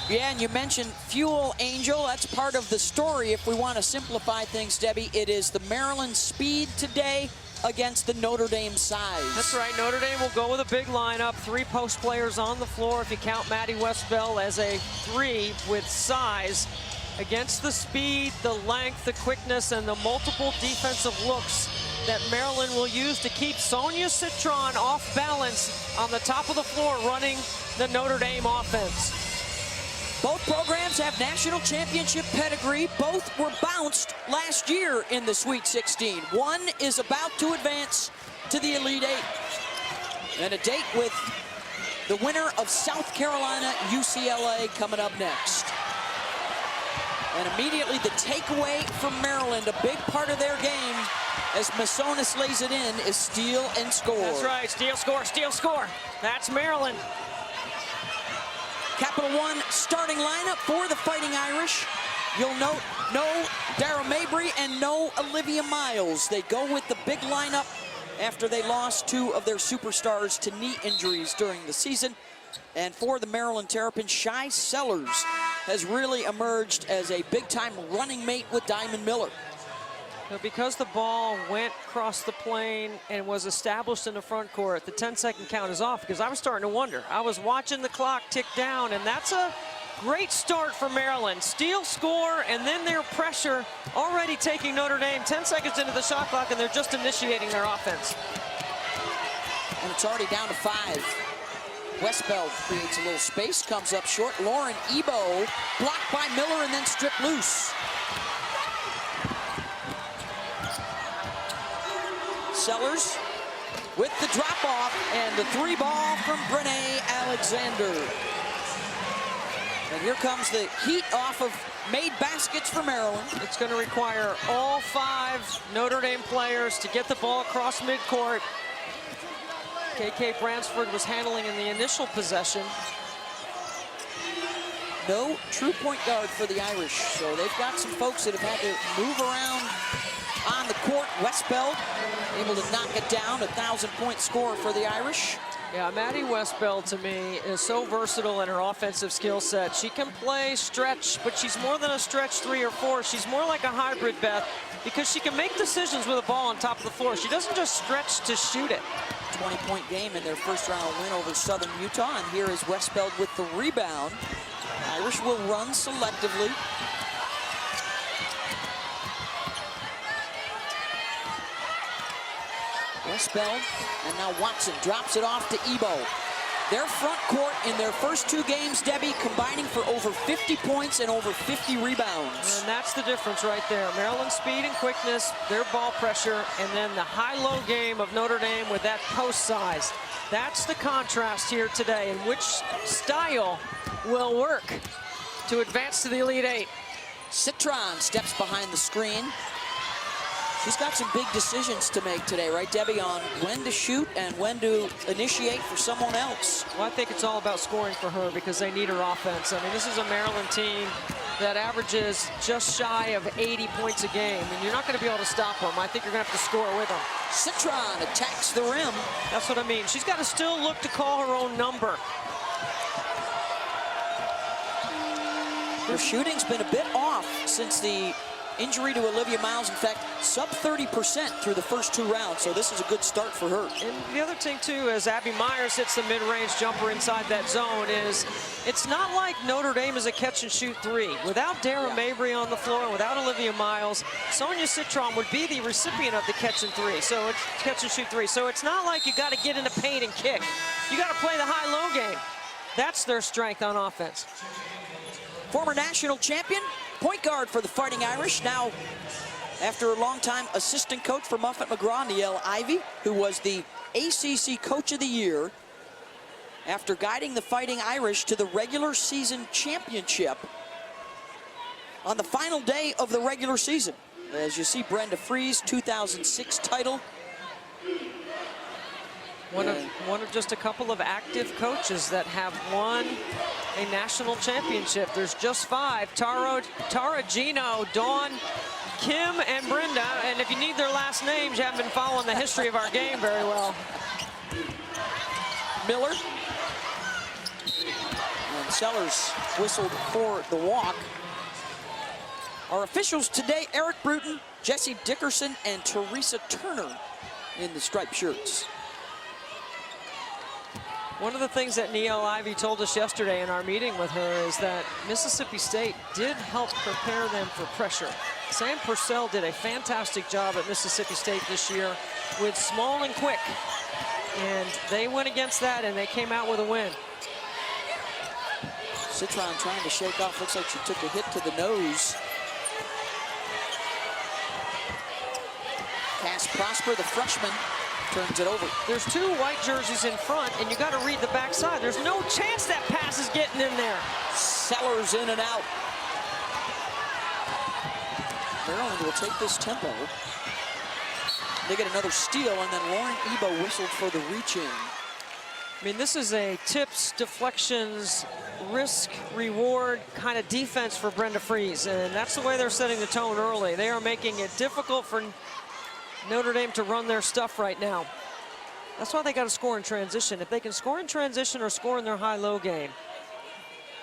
Yeah, and you mentioned Fuel Angel. That's part of the story. If we want to simplify things, Debbie, it is the Maryland speed today against the Notre Dame size. That's right. Notre Dame will go with a big lineup. 3 post players on the floor if you count Maddie Westbell as a 3 with size. Against the speed, the length, the quickness, and the multiple defensive looks that Maryland will use to keep Sonia Citron off balance on the top of the floor running the Notre Dame offense. Both programs have national championship pedigree. Both were bounced last year in the Sweet 16. One is about to advance to the Elite Eight. And a date with the winner of South Carolina, UCLA, coming up next. And immediately the takeaway from Maryland, a big part of their game, as Massonis lays it in, is steal and score. That's right, steal, score, steal, score. That's Maryland. Capital One starting lineup for the Fighting Irish. You'll note no Dara Mabry and no Olivia Miles. They go with the big lineup after they lost 2 of their superstars to knee injuries during the season. And for the Maryland Terrapins, Shy Sellers has really emerged as a big-time running mate with Diamond Miller. Because the ball went across the plane and was established in the front court, the 10-second count is off, because I was starting to wonder. I was watching the clock tick down, and that's a great start for Maryland. Steal, score, and then their pressure already taking Notre Dame 10 seconds into the shot clock, and they're just initiating their offense. And it's already down to 5. Westbell creates a little space, comes up short. Lauren Ebo blocked by Miller and then stripped loose. Sellers with the drop off and the 3 ball from Brene Alexander. And here comes the heat off of made baskets for Maryland. It's going to require all 5 Notre Dame players to get the ball across midcourt. KK Bransford was handling in the initial possession. No true point guard for the Irish, so they've got some folks that have had to move around on the court. Westbell able to knock it down, 1,000-point score for the Irish. Yeah, Maddie Westbell, to me, is so versatile in her offensive skill set. She can play stretch, but she's more than a stretch 3 or 4. She's more like a hybrid, Beth, because she can make decisions with a ball on top of the floor. She doesn't just stretch to shoot it. 20-point game in their first-round win over Southern Utah, and here is Westbell with the rebound. Irish will run selectively. Westbell, and now Watson drops it off to Ebo. Their front court in their first 2 games, Debbie, combining for over 50 points and over 50 rebounds. And that's the difference right there. Maryland's speed and quickness, their ball pressure, and then the high-low game of Notre Dame with that post size. That's the contrast here today, and which style will work to advance to the Elite Eight. Citron steps behind the screen. She's got some big decisions to make today, right, Debbie, on when to shoot and when to initiate for someone else. Well, I think it's all about scoring for her because they need her offense. I mean, this is a Maryland team that averages just shy of 80 points a game, and you're not going to be able to stop them. I think you're going to have to score with them. Citron attacks the rim. That's what I mean. She's got to still look to call her own number. Her shooting's been a bit off since the injury to Olivia Miles. In fact, sub 30% through the first 2 rounds, so this is a good start for her. And the other thing, too, as Abby Myers hits the mid-range jumper inside that zone, is it's not like Notre Dame is a catch-and-shoot 3. Without Dara Mabry on the floor, without Olivia Miles, Sonia Citron would be the recipient of the catch-and-3, so it's catch-and-shoot 3. So it's not like you got to get in the paint and kick. You got to play the high-low game. That's their strength on offense. Former national champion, point guard for the Fighting Irish, now after a long time assistant coach for Muffet McGraw, Niele Ivey, who was the ACC Coach of the Year after guiding the Fighting Irish to the regular season championship on the final day of the regular season. As you see, Brenda Free's 2006 title. One of just a couple of active coaches that have won a national championship. There's just 5, Tara Gino, Dawn, Kim, and Brenda. And if you need their last names, you haven't been following the history of our game very well. Miller. And Sellers whistled for the walk. Our officials today, Eric Bruton, Jesse Dickerson, and Teresa Turner in the striped shirts. One of the things that Niele Ivey told us yesterday in our meeting with her is that Mississippi State did help prepare them for pressure. Sam Purcell did a fantastic job at Mississippi State this year with small and quick. And they went against that, and they came out with a win. Citron trying to shake off. Looks like she took a hit to the nose. Cass Prosper, the freshman, turns it over. There's two white jerseys in front, and you got to read the backside. There's no chance that pass is getting in there. Sellers in and out. Maryland will take this tempo. They get another steal, and then Lauren Ebo whistled for the reach-in. I mean, this is a tips, deflections, risk, reward kind of defense for Brenda Frese, and that's the way they're setting the tone early. They are making it difficult for Notre Dame to run their stuff right now. That's why they got to score in transition. If they can score in transition or score in their high-low game,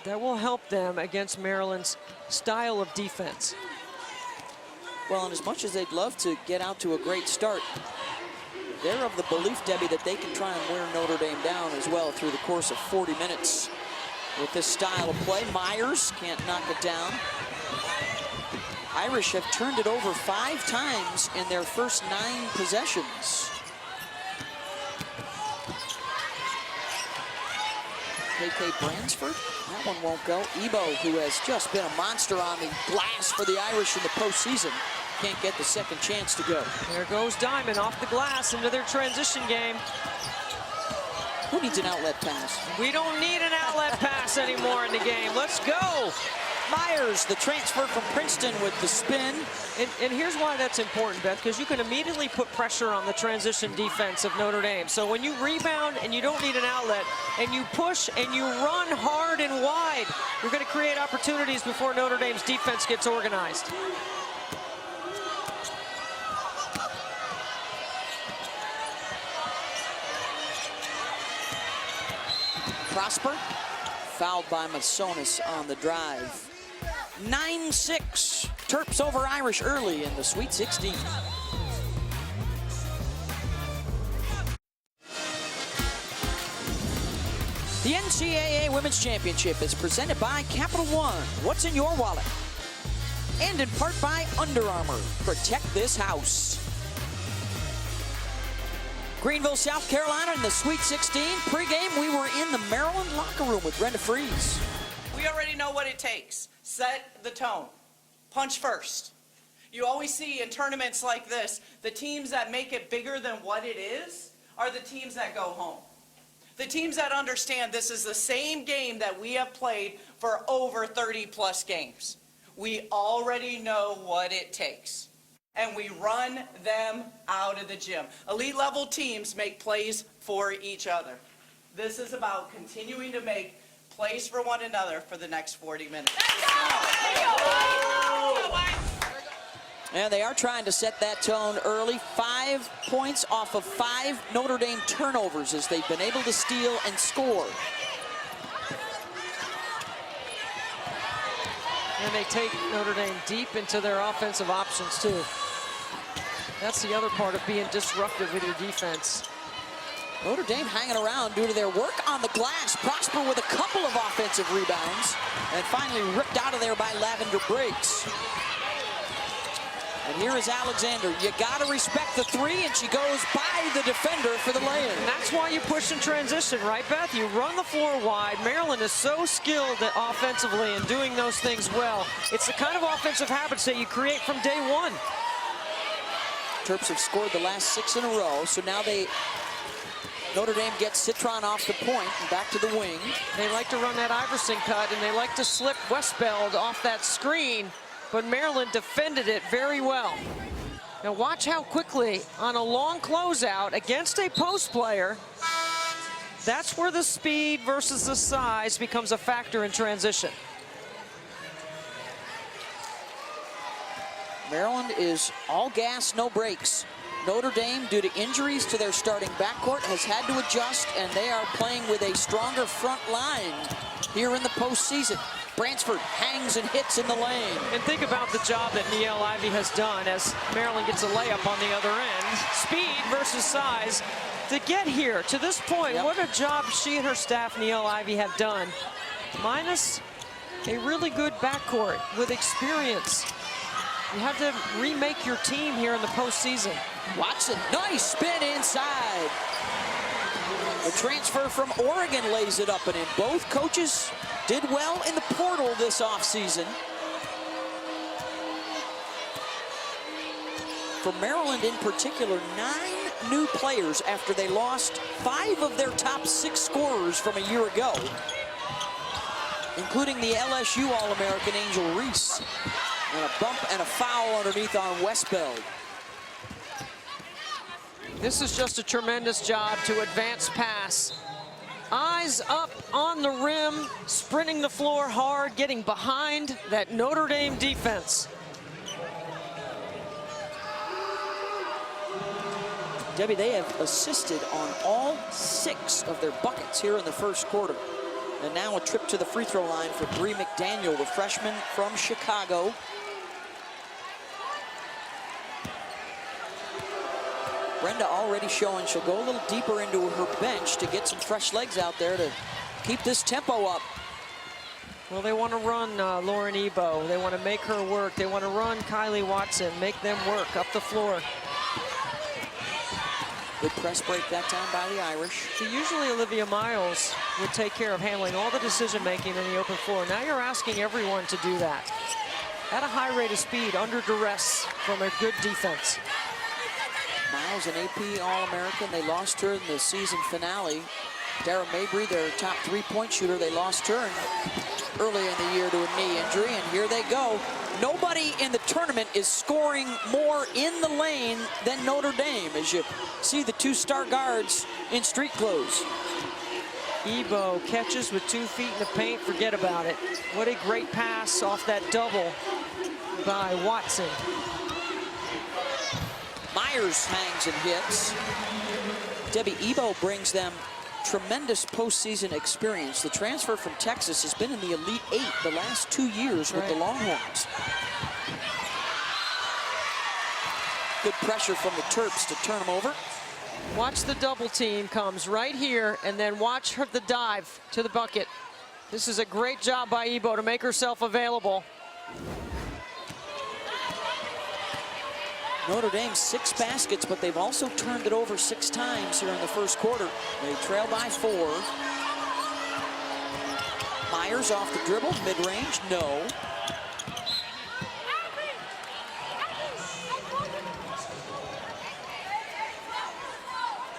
that will help them against Maryland's style of defense. Well, and as much as they'd love to get out to a great start, they're of the belief, Debbie, that they can try and wear Notre Dame down as well through the course of 40 minutes with this style of play. Myers can't knock it down. Irish have turned it over 5 times in their first 9 possessions. KK Bransford, that one won't go. Ebo, who has just been a monster on the glass for the Irish in the postseason, can't get the second chance to go. There goes Diamond off the glass into their transition game. Who needs an outlet pass? We don't need an outlet pass anymore in the game. Let's go. Myers, the transfer from Princeton with the spin. And here's why that's important, Beth, because you can immediately put pressure on the transition defense of Notre Dame. So when you rebound and you don't need an outlet, and you push and you run hard and wide, you're going to create opportunities before Notre Dame's defense gets organized. Prosper, fouled by Masonis on the drive. 9-6, Terps over Irish early in the Sweet 16. The NCAA Women's Championship is presented by Capital One. What's in your wallet? And in part by Under Armour. Protect this house. Greenville, South Carolina in the Sweet 16. Pre-game, we were in the Maryland locker room with Brenda Frese. We already know what it takes. Set the tone. Punch first. You always see in tournaments like this, the teams that make it bigger than what it is are the teams that go home. The teams that understand this is the same game that we have played for over 30-plus games. We already know what it takes. And we run them out of the gym. Elite level teams make plays for each other. This is about continuing to make plays for one another for the next 40 minutes. And they are trying to set that tone early. 5 points off of 5 Notre Dame turnovers as they've been able to steal and score. And they take Notre Dame deep into their offensive options, too. That's the other part of being disruptive with your defense. Notre Dame hanging around due to their work on the glass. Prosper with a couple of offensive rebounds. And finally ripped out of there by Lavender Briggs. And here is Alexander. You got to respect the 3, and she goes by the defender for the lay-in. And that's why you push in transition, right, Beth? You run the floor wide. Maryland is so skilled offensively in doing those things well. It's the kind of offensive habits that you create from day one. Terps have scored the last 6 in a row, so now Notre Dame gets Citron off the point and back to the wing. They like to run that Iverson cut, and they like to slip Westbeld off that screen, but Maryland defended it very well. Now watch how quickly, on a long closeout against a post player, that's where the speed versus the size becomes a factor in transition. Maryland is all gas, no brakes. Notre Dame, due to injuries to their starting backcourt, has had to adjust, and they are playing with a stronger front line here in the postseason. Bransford hangs and hits in the lane. And think about the job that Niele Ivey has done as Maryland gets a layup on the other end. Speed versus size. To get here, to this point, what a job she and her staff, Niele Ivey, have done. Minus a really good backcourt with experience. You have to remake your team here in the postseason. Watson, nice spin inside. The transfer from Oregon lays it up and in. Both coaches did well in the portal this offseason. For Maryland in particular, 9 new players after they lost 5 of their top 6 scorers from a year ago, including the LSU All-American Angel Reese. And a bump and a foul underneath on Westbeld. This is just a tremendous job to advance pass. Eyes up on the rim, sprinting the floor hard, getting behind that Notre Dame defense. Debbie, they have assisted on all 6 of their buckets here in the first quarter. And now a trip to the free throw line for Bree McDaniel, the freshman from Chicago. Brenda already showing she'll go a little deeper into her bench to get some fresh legs out there to keep this tempo up. Well, they want to run Lauren Ebo. They want to make her work. They want to run Kylie Watson, make them work up the floor. Good press break that time by the Irish. So usually Olivia Miles would take care of handling all the decision-making in the open floor. Now you're asking everyone to do that. At a high rate of speed, under duress from a good defense. Miles, an AP All-American. They lost her in the season finale. Dara Mabry, their top 3-point shooter, they lost her early in the year to a knee injury, and here they go. Nobody in the tournament is scoring more in the lane than Notre Dame, as you see the 2 star guards in street clothes. Ebo catches with 2 feet in the paint, forget about it. What a great pass off that double by Watson. Myers hangs and hits. Debbie, Ebo brings them tremendous postseason experience. The transfer from Texas has been in the Elite 8 the last 2 years with the Longhorns. Good pressure from the Terps to turn them over. Watch the double team comes right here, and then watch her the dive to the bucket. This is a great job by Ebo to make herself available. Notre Dame 6 baskets, but they've also turned it over 6 times here in the first quarter. They trail by 4. Myers off the dribble, mid-range, no.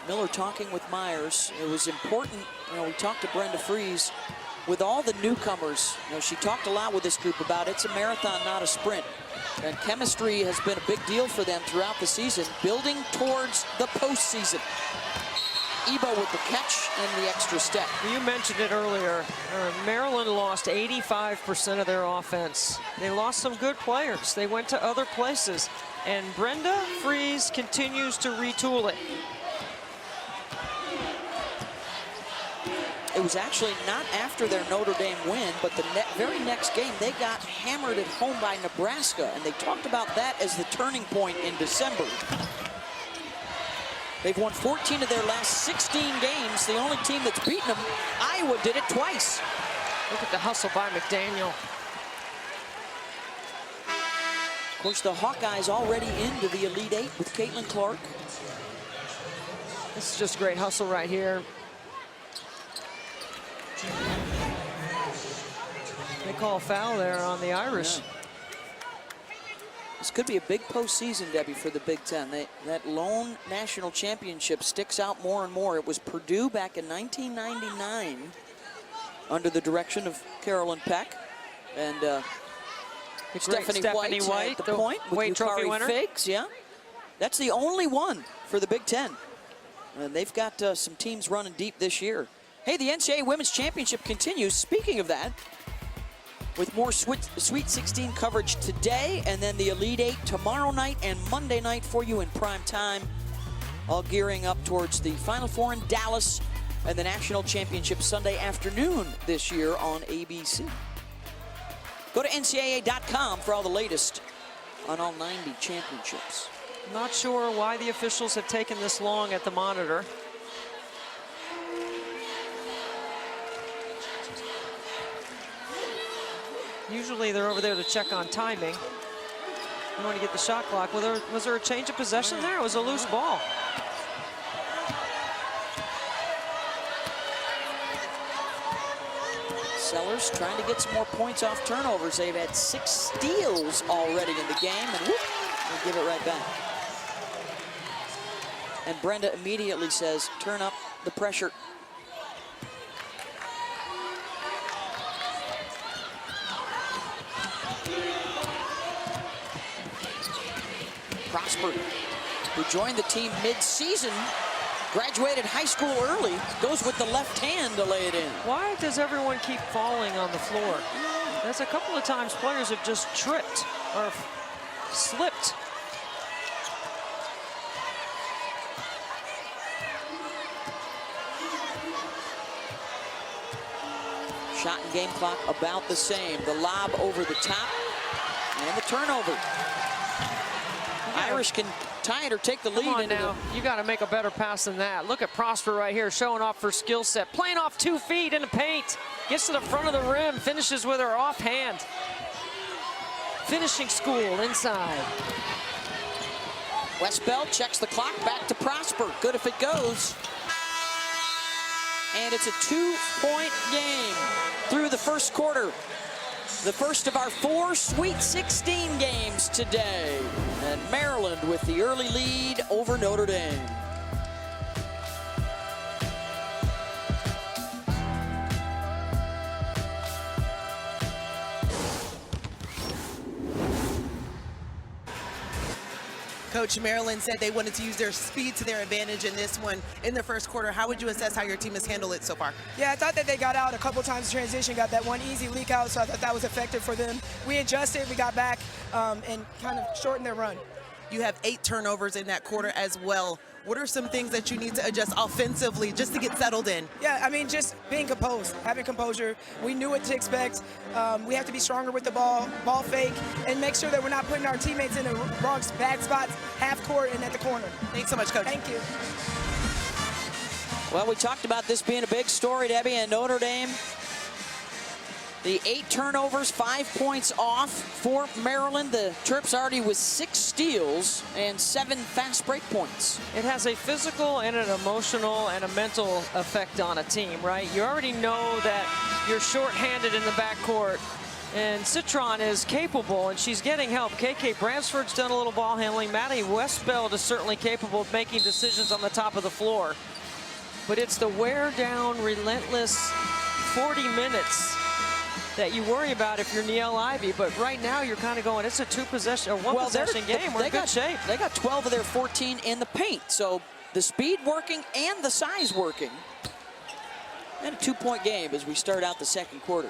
Miller talking with Myers. It was important, we talked to Brenda Fries, with all the newcomers. She talked a lot with this group about it's a marathon, not a sprint. And chemistry has been a big deal for them throughout the season, building towards the postseason. Ebo with the catch and the extra step. You mentioned it earlier. Maryland lost 85% of their offense. They lost some good players. They went to other places. And Brenda Fries continues to retool it. It was actually not after their Notre Dame win, but the very next game, they got hammered at home by Nebraska, and they talked about that as the turning point in December. They've won 14 of their last 16 games. The only team that's beaten them, Iowa, did it twice. Look at the hustle by McDaniel. Of course, the Hawkeyes already into the Elite 8 with Caitlin Clark. This is just great hustle right here. They call a foul there on the Irish. Yeah. This could be a big postseason, Debbie, for the Big Ten. That lone national championship sticks out more and more. It was Purdue back in 1999 under the direction of Carolyn Peck. And Stephanie White at the point with Yukari Figs. Yeah, that's the only one for the Big Ten. And they've got some teams running deep this year. Hey, the NCAA Women's Championship continues. Speaking of that, with more Sweet 16 coverage today, and then the Elite 8 tomorrow night and Monday night for you in prime time. All gearing up towards the Final Four in Dallas and the national championship Sunday afternoon this year on ABC. Go to NCAA.com for all the latest on all 90 championships. Not sure why the officials have taken this long at the monitor. Usually they're over there to check on timing. You want to get the shot clock. Well, was there a change of possession there? It was a loose ball. Sellers trying to get some more points off turnovers. They've had 6 steals already in the game, and whoop, they'll give it right back. And Brenda immediately says, turn up the pressure. Prosper, who joined the team mid-season, graduated high school early, goes with the left hand to lay it in. Why does everyone keep falling on the floor? There's a couple of times players have just tripped or slipped. Shot and game clock about the same. The lob over the top and the turnover. Irish can tie it or take the lead. Come on now, you got to make a better pass than that. Look at Prosper right here, showing off her skill set. Playing off 2 feet in the paint. Gets to the front of the rim, finishes with her offhand. Finishing school inside. Westbell checks the clock, back to Prosper. Good if it goes. And it's a 2-point game through the first quarter. The first of our 4 Sweet 16 games today. And Maryland with the early lead over Notre Dame. Coach, Maryland said they wanted to use their speed to their advantage in this one in the first quarter. How would you assess how your team has handled it so far? Yeah, I thought that they got out a couple times in transition, got that one easy leak out, so I thought that was effective for them. We adjusted, we got back, and kind of shortened their run. You have 8 turnovers in that quarter as well. What are some things that you need to adjust offensively just to get settled in? Yeah, I mean, just being composed, having composure. We knew what to expect. We have to be stronger with the ball fake, and make sure that we're not putting our teammates in the wrong bad spots, half court and at the corner. Thanks so much, Coach. Thank you. Well, we talked about this being a big story, Debbie, and Notre Dame. The 8 turnovers, 5 points off for Maryland. The Terps already with 6 steals and 7 fast break points. It has a physical and an emotional and a mental effect on a team, right? You already know that you're shorthanded in the backcourt, and Citron is capable, and she's getting help. KK Bransford's done a little ball handling. Maddie Westbeld is certainly capable of making decisions on the top of the floor. But it's the wear-down, relentless 40 minutes that you worry about if you're Niele Ivey, but right now you're kind of going, it's a 2-possession or 1-possession game. We're in good shape. They got 12 of their 14 in the paint, so the speed working and the size working. And a 2-point game as we start out the second quarter.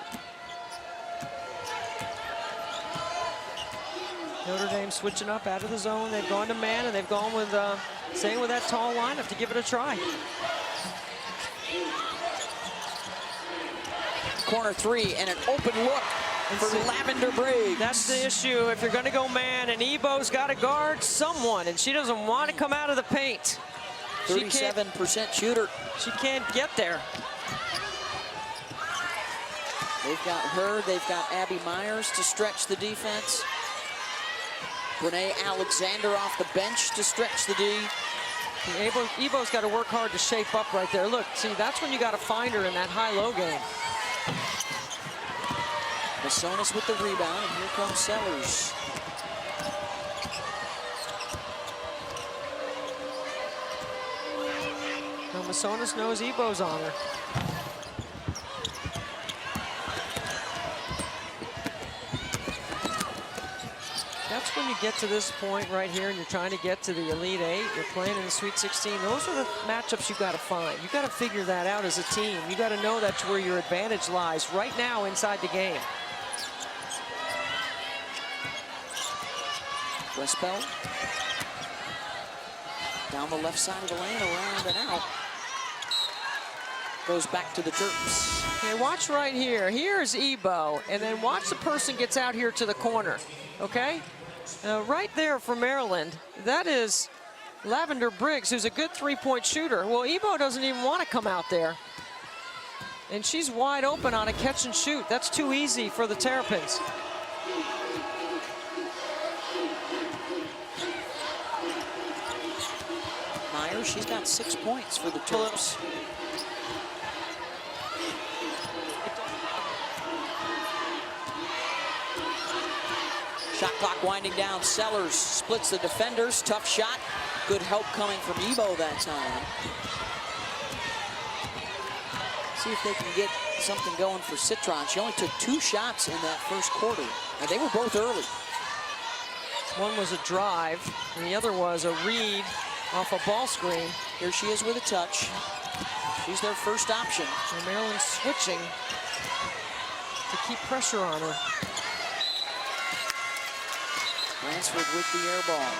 Notre Dame switching up out of the zone. They've gone to man, and they've gone with staying with that tall lineup to give it a try. Corner 3 and an open look for Lavender Briggs. That's the issue. If you're going to go man, and Ebo's got to guard someone, and she doesn't want to come out of the paint. 37% shooter. She can't get there. They've got her. They've got Abby Myers to stretch the defense. Renee Alexander off the bench to stretch the D. Ebo's got to work hard to shape up right there. Look, see, that's when you got to find her in that high-low game. Masonis with the rebound, and here comes Sellers. Now Masonis knows Ebo's on her. That's when you get to this point right here and you're trying to get to the Elite 8. You're playing in the Sweet 16. Those are the matchups you've got to find. You've got to figure that out as a team. You've got to know that's where your advantage lies right now inside the game. Westbell down the left side of the lane, around and out. goes back to the Terps. Okay, watch right here. Here's Ebo, and then watch the person gets out here to the corner, okay? Right there for Maryland, that is Lavender Briggs, who's a good three-point shooter. Well, Ebo doesn't even want to come out there. And she's wide open on a catch and shoot. That's too easy for the Terrapins. Myers, she's got 6 points for the Terps. Shot clock winding down. Sellers splits the defenders. Tough shot. Good help coming from Ebo that time. See if they can get something going for Citron. She only took 2 shots in that first quarter. And they were both early. One was a drive, and the other was a read off a ball screen. Here she is with a touch. She's their first option. And Maryland's switching to keep pressure on her. Ransford with the air ball.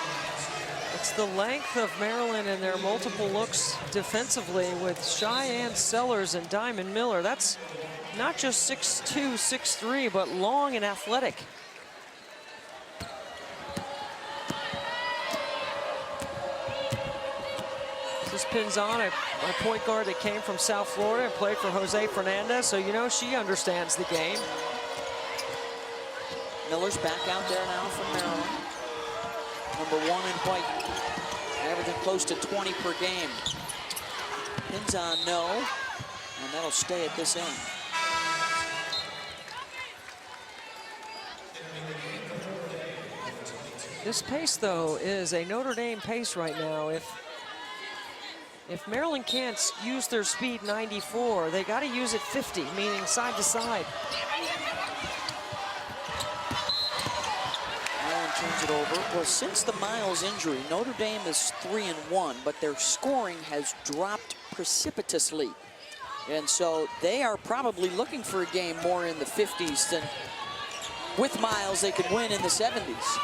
It's the length of Maryland and their multiple looks defensively with Cheyenne, Sellers, and Diamond Miller. That's not just 6'2", 6'3", but long and athletic. This pins on a point guard that came from South Florida and played for Jose Fernandez, so you know she understands the game. Miller's back out there now from Maryland. Number 1 in white, averaging close to 20 per game. Pins on no, and that'll stay at this end. This pace, though, is a Notre Dame pace right now. If Maryland can't use their speed 94, they got to use it 50, meaning side to side. Turns it over. Well, since the Miles injury, Notre Dame is 3-1, but their scoring has dropped precipitously. And so they are probably looking for a game more in the 50s than with Miles they could win in the 70s.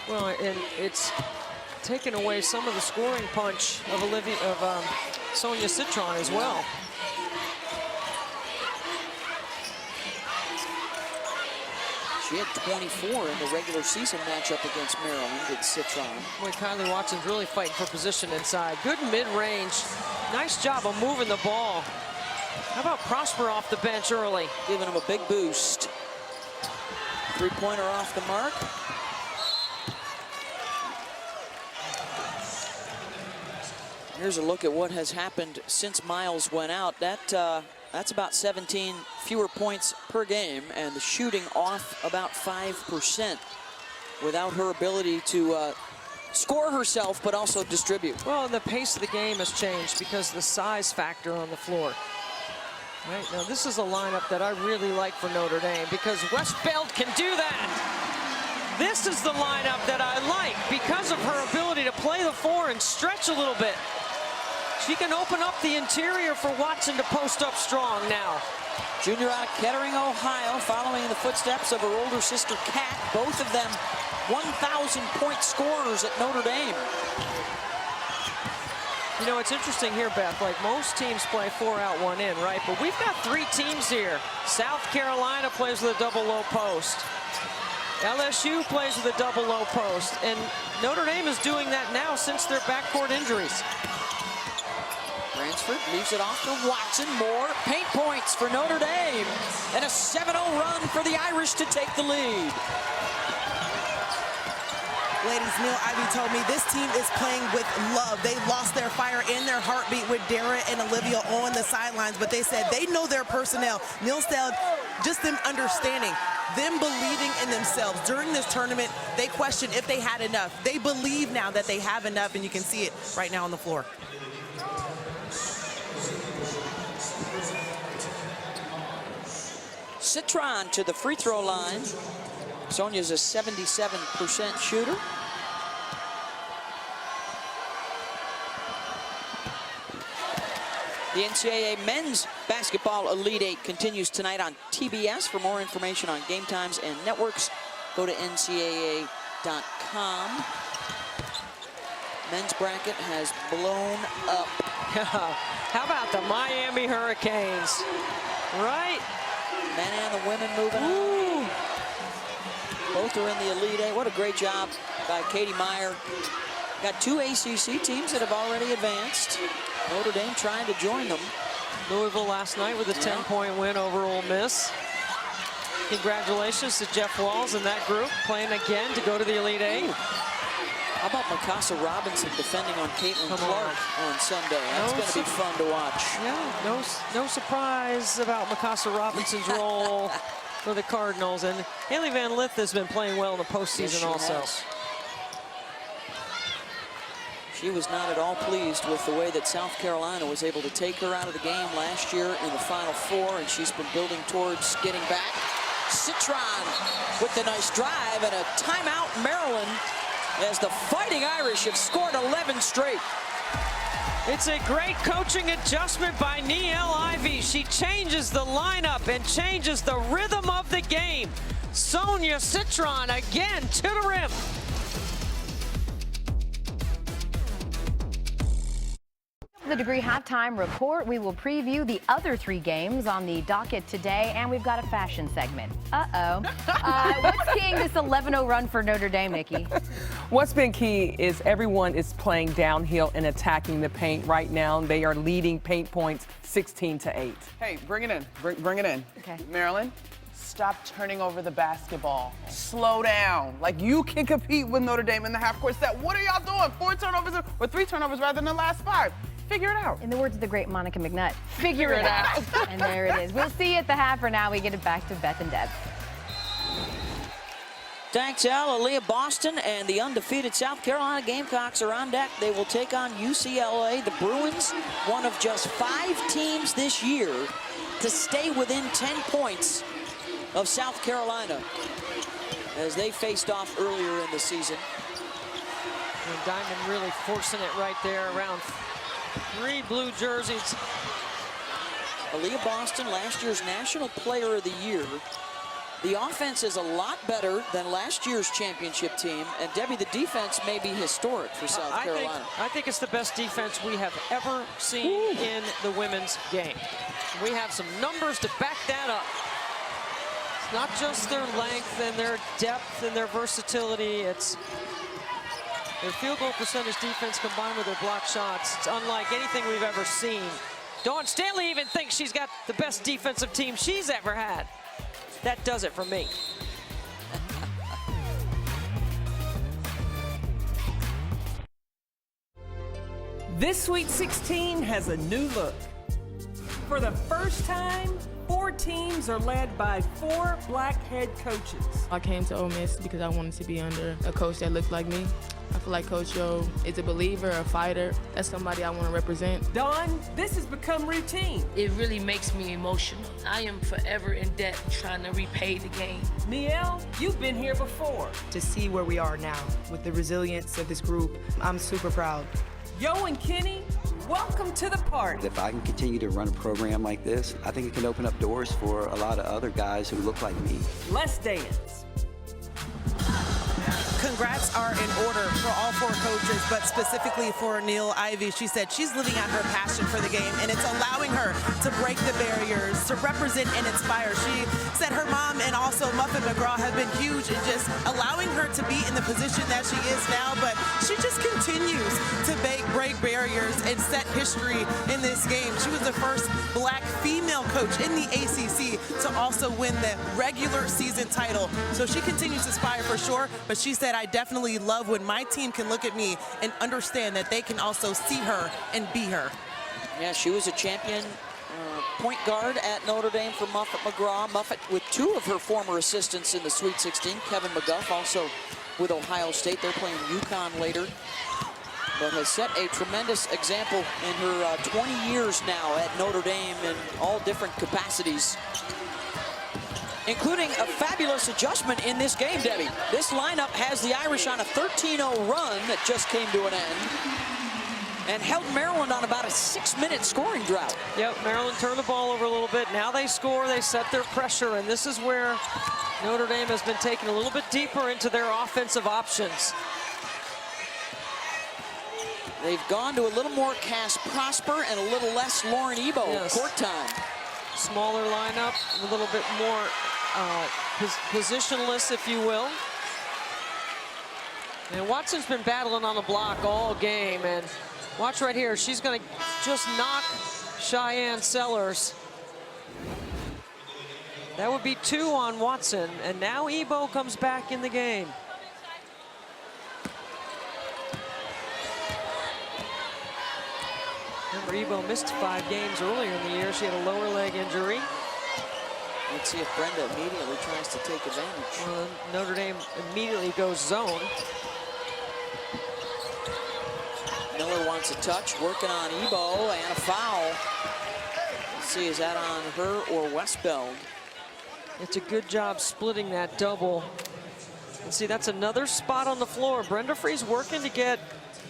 Well, and it's taken away some of the scoring punch of Sonia Citron as well. She had 24 in the regular season matchup against Maryland at Citron. Boy, Kylie Watson's really fighting for position inside. Good mid-range. Nice job of moving the ball. How about Prosper off the bench early? Giving him a big boost. Three-pointer off the mark. Here's a look at what has happened since Miles went out. That's about 17 fewer points per game, and the shooting off about 5% without her ability to score herself, but also distribute. Well, the pace of the game has changed because of the size factor on the floor. Right, now this is a lineup that I really like for Notre Dame because Westfeld can do that. This is the lineup that I like because of her ability to play the 4 and stretch a little bit. She can open up the interior for Watson to post up strong now. Junior out of Kettering, Ohio, following in the footsteps of her older sister, Kat. Both of them 1,000-point scorers at Notre Dame. You know, it's interesting here, Beth, like most teams play 4 out, 1 in, right? But we've got 3 teams here. South Carolina plays with a double low post. LSU plays with a double low post. And Notre Dame is doing that now since their backcourt injuries. Ransford leaves it off to Watson. More paint points for Notre Dame. And a 7-0 run for the Irish to take the lead. Ladies, Neil Ivey told me this team is playing with love. They lost their fire and their heartbeat with Dara and Olivia on the sidelines, but they said they know their personnel. Neil said just them understanding, them believing in themselves. During this tournament, they questioned if they had enough. They believe now that they have enough, and you can see it right now on the floor. Citron to the free throw line. Sonia's a 77% shooter. The NCAA Men's Basketball Elite Eight continues tonight on TBS. For more information on game times and networks, go to ncaa.com. Men's bracket has blown up. How about the Miami Hurricanes? Right? Men and the women moving on. Both are in the Elite Eight. What a great job by Katie Meyer. Got 2 ACC teams that have already advanced. Notre Dame trying to join them. Louisville last night with a 10-point win over Ole Miss. Congratulations to Jeff Walls and that group playing again to go to the Elite Eight. How about Mikasa Robinson defending on Caitlin Clark on Sunday? That's going to be fun to watch. Yeah, no surprise about Mikasa Robinson's role for the Cardinals. And Haley Van Lith has been playing well in the postseason also. She was not at all pleased with the way that South Carolina was able to take her out of the game last year in the Final Four, and she's been building towards getting back. Citron with the nice drive, and a timeout, Maryland, as the Fighting Irish have scored 11 straight. It's a great coaching adjustment by Niele Ivey. She changes the lineup and changes the rhythm of the game. Sonia Citron again to the rim. The Degree halftime report. We will preview the other 3 games on the docket today, and we've got a fashion segment. What's keying this 11-0 run for Notre Dame, Nikki? What's been key is everyone is playing downhill and attacking the paint right now. They are leading paint points 16-8. Hey, bring it in. Bring it in. Okay. Maryland, stop turning over the basketball. Slow down. Like, you can compete with Notre Dame in the half-court set. What are y'all doing? 4 turnovers or 3 turnovers rather than the last 5. Figure it out. In the words of the great Monica McNutt, figure it out. And there it is. We'll see you at the half. For now, we get it back to Beth and Deb. Thanks, Al. Aaliyah Boston and the undefeated South Carolina Gamecocks are on deck. They will take on UCLA. The Bruins, one of just 5 teams this year to stay within 10 points of South Carolina as they faced off earlier in the season. And Diamond really forcing it right there around 3 blue jerseys. Aaliyah Boston, last year's National Player of the Year. The offense is a lot better than last year's championship team, and Debbie, the defense may be historic for South Carolina. I think it's the best defense we have ever seen in the women's game. We have some numbers to back that up. It's not just their length and their depth and their versatility, it's their field goal percentage defense combined with their block shots. It's unlike anything we've ever seen. Dawn Stanley even thinks she's got the best defensive team she's ever had. That does it for me. This Sweet 16 has a new look. For the first time, 4 teams are led by 4 black head coaches. I came to Ole Miss because I wanted to be under a coach that looked like me. I feel like Coach Yo is a believer, a fighter. That's somebody I want to represent. Dawn, this has become routine. It really makes me emotional. I am forever in debt trying to repay the game. Niele, you've been here before. To see where we are now with the resilience of this group, I'm super proud. Yo and Kenny, welcome to the party. If I can continue to run a program like this, I think it can open up doors for a lot of other guys who look like me. Let's dance. Congrats are in order for all 4 coaches, but specifically for Niele Ivey. She said she's living out her passion for the game, and it's allowing her to break the barriers, to represent and inspire. She said her mom and also Muffet McGraw have been huge in just allowing her to be in the position that she is now, but she just continues to break barriers and set history in this game. She was the first black female coach in the ACC to also win the regular season title. So she continues to aspire for sure, but she said, I definitely love when my team can look at me and understand that they can also see her and be her. Yeah, she was a champion point guard at Notre Dame for Muffet McGraw. Muffet with 2 of her former assistants in the Sweet 16. Kevin McGuff also with Ohio State. They're playing UConn later, but has set a tremendous example in her 20 years now at Notre Dame in all different capacities, including a fabulous adjustment in this game, Debbie. This lineup has the Irish on a 13-0 run that just came to an end and held Maryland on about a 6-minute scoring drought. Yep, Maryland turned the ball over a little bit. Now they score, they set their pressure, and this is where Notre Dame has been taken a little bit deeper into their offensive options. They've gone to a little more Cass Prosper and a little less Lauren Ebo court time. Smaller lineup, a little bit more positionless, if you will. And Watson's been battling on the block all game, and watch right here. She's going to just knock Cheyenne Sellers. That would be 2 on Watson, and now Ebo comes back in the game. Remember, Ebo missed 5 games earlier in the year. She had a lower leg injury. Let's see if Brenda immediately tries to take advantage. Well, Notre Dame immediately goes zone. Miller wants a touch, working on Ebo, and a foul. Let's see, is that on her or Westbeld? It's a good job splitting that double. And see, that's another spot on the floor. Brenda Free's working to get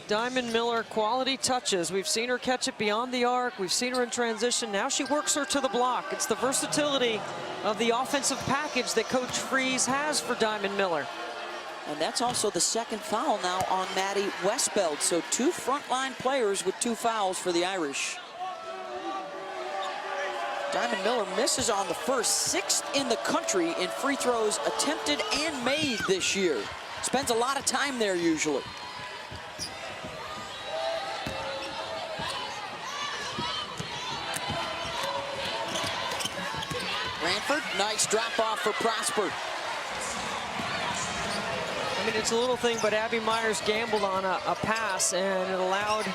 Diamond Miller quality touches. We've seen her catch it beyond the arc. We've seen her in transition. Now she works her to the block. It's the versatility of the offensive package that Coach Freeze has for Diamond Miller. And that's also the second foul now on Maddie Westbeld. So 2 frontline players with 2 fouls for the Irish. Diamond Miller misses on the first, 6th in the country in free throws attempted and made this year. Spends a lot of time there usually. Ranford, nice drop off for Prosper. I mean, it's a little thing, but Abby Myers gambled on a pass, and it allowed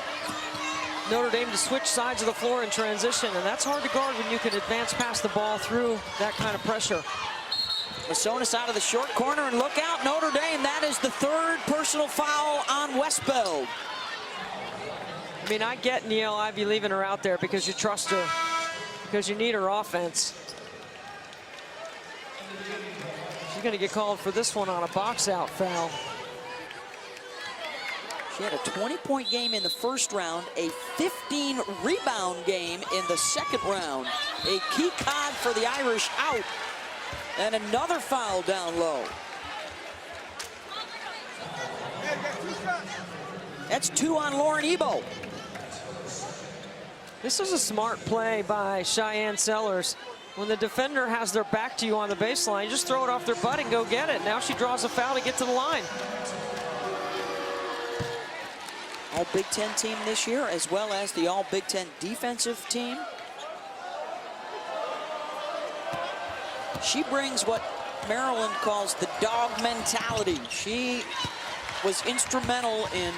Notre Dame to switch sides of the floor in transition, and that's hard to guard when you can advance past the ball through that kind of pressure. Masonis out of the short corner, and look out, Notre Dame. That is the 3rd personal foul on Westbeld. I mean, I get Niele Ivey leaving her out there because you trust her, because you need her offense. She's going to get called for this one on a box-out foul. She had a 20-point game in the first round, a 15-rebound game in the second round. A key cog for the Irish out, and another foul down low. That's 2 on Lauren Ebo. This is a smart play by Cheyenne Sellers. When the defender has their back to you on the baseline, you just throw it off their butt and go get it. Now she draws a foul to get to the line. All Big Ten team this year, as well as the All Big Ten defensive team. She brings what Maryland calls the dog mentality. She was instrumental in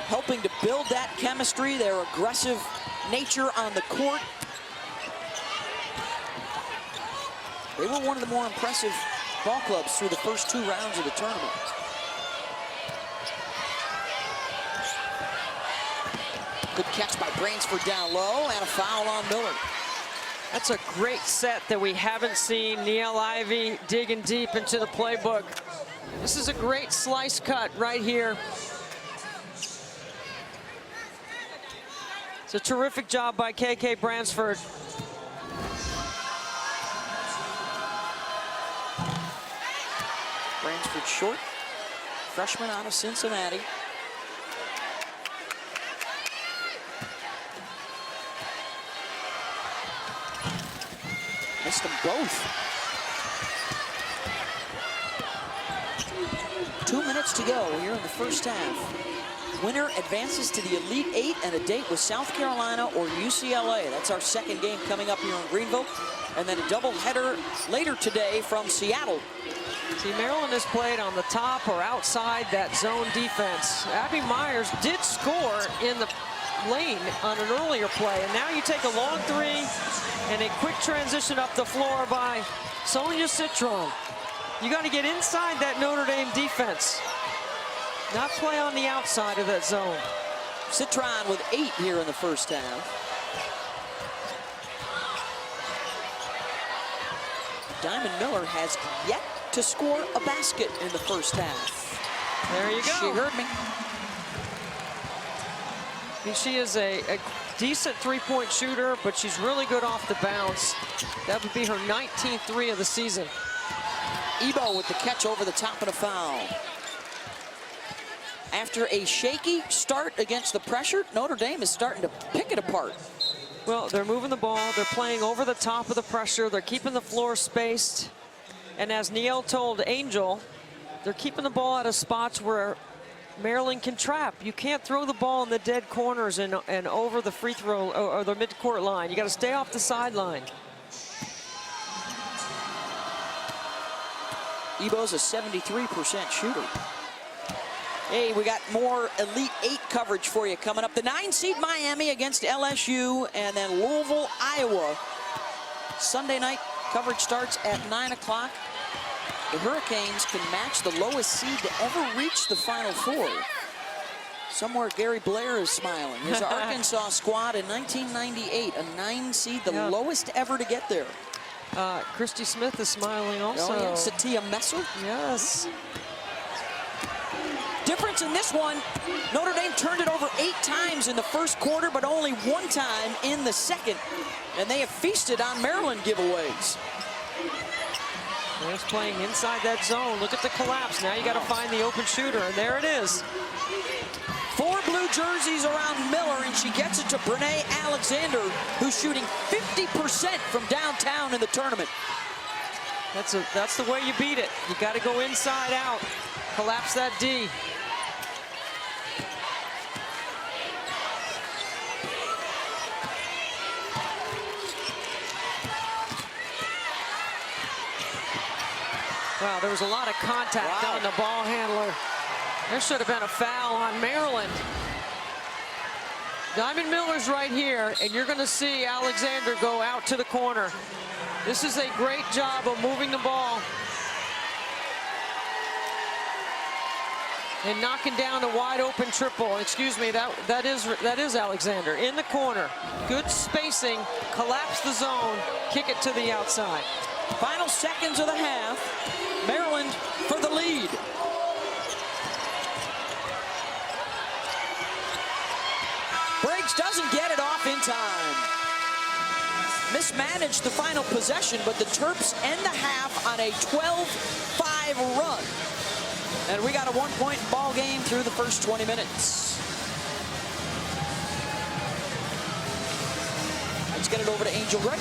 helping to build that chemistry, their aggressive nature on the court. They were one of the more impressive ball clubs through the first 2 rounds of the tournament. Good catch by Bransford down low, and a foul on Miller. That's a great set that we haven't seen. Niele Ivey digging deep into the playbook. This is a great slice cut right here. It's a terrific job by KK Bransford. Bransford short, freshman out of Cincinnati. Missed them both. 2 minutes to go here in the first half. Winner advances to the Elite 8 and a date with South Carolina or UCLA. That's our second game coming up here in Greenville. And then a doubleheader later today from Seattle. See, Maryland has played on the top or outside that zone defense. Abby Myers did score in the lane on an earlier play, and now you take a long 3 and a quick transition up the floor by Sonia Citron. You got to get inside that Notre Dame defense, not play on the outside of that zone. Citron with 8 here in the first half. Diamond Miller has yet to score a basket in the first half. There you go. She heard me. I mean, she is a decent 3-point shooter, but she's really good off the bounce. That would be her 19th 3 of the season. Ebo with the catch over the top of the foul. After a shaky start against the pressure, Notre Dame is starting to pick it apart. Well, they're moving the ball. They're playing over the top of the pressure. They're keeping the floor spaced. And as Niel told Angel, they're keeping the ball out of spots where Maryland can trap. You can't throw the ball in the dead corners and over the free throw or the midcourt line. You got to stay off the sideline. Ebo's a 73% shooter. Hey, we got more Elite 8 coverage for you coming up. The 9 seed Miami against LSU, and then Louisville, Iowa. Sunday night coverage starts at 9 o'clock. The Hurricanes can match the lowest seed to ever reach the Final Four. Somewhere Gary Blair is smiling. His Arkansas squad in 1998, a 9 seed, the lowest ever to get there. Christy Smith is smiling also. Oh, yeah. Satia Messer. Yes. Difference in this one, Notre Dame turned it over 8 times in the first quarter, but only 1 time in the second. And they have feasted on Maryland giveaways. They're playing inside that zone. Look at the collapse. Now you got to find the open shooter, and there it is. 4 blue jerseys around Miller, and she gets it to Brene Alexander, who's shooting 50% from downtown in the tournament. That's the way you beat it. You got to go inside out. Collapse that D. Wow, there was a lot of contact on the ball handler. There should have been a foul on Maryland. Diamond Miller's right here, and you're going to see Alexander go out to the corner. This is a great job of moving the ball and knocking down a wide open triple. Excuse me, that is Alexander in the corner. Good spacing, collapse the zone, kick it to the outside. Final seconds of the half. Maryland for the lead. Briggs doesn't get it off in time. Mismanaged the final possession, but the Terps end the half on a 12-5 run. And we got a 1-point ball game through the first 20 minutes. Let's get it over to Angel Gray.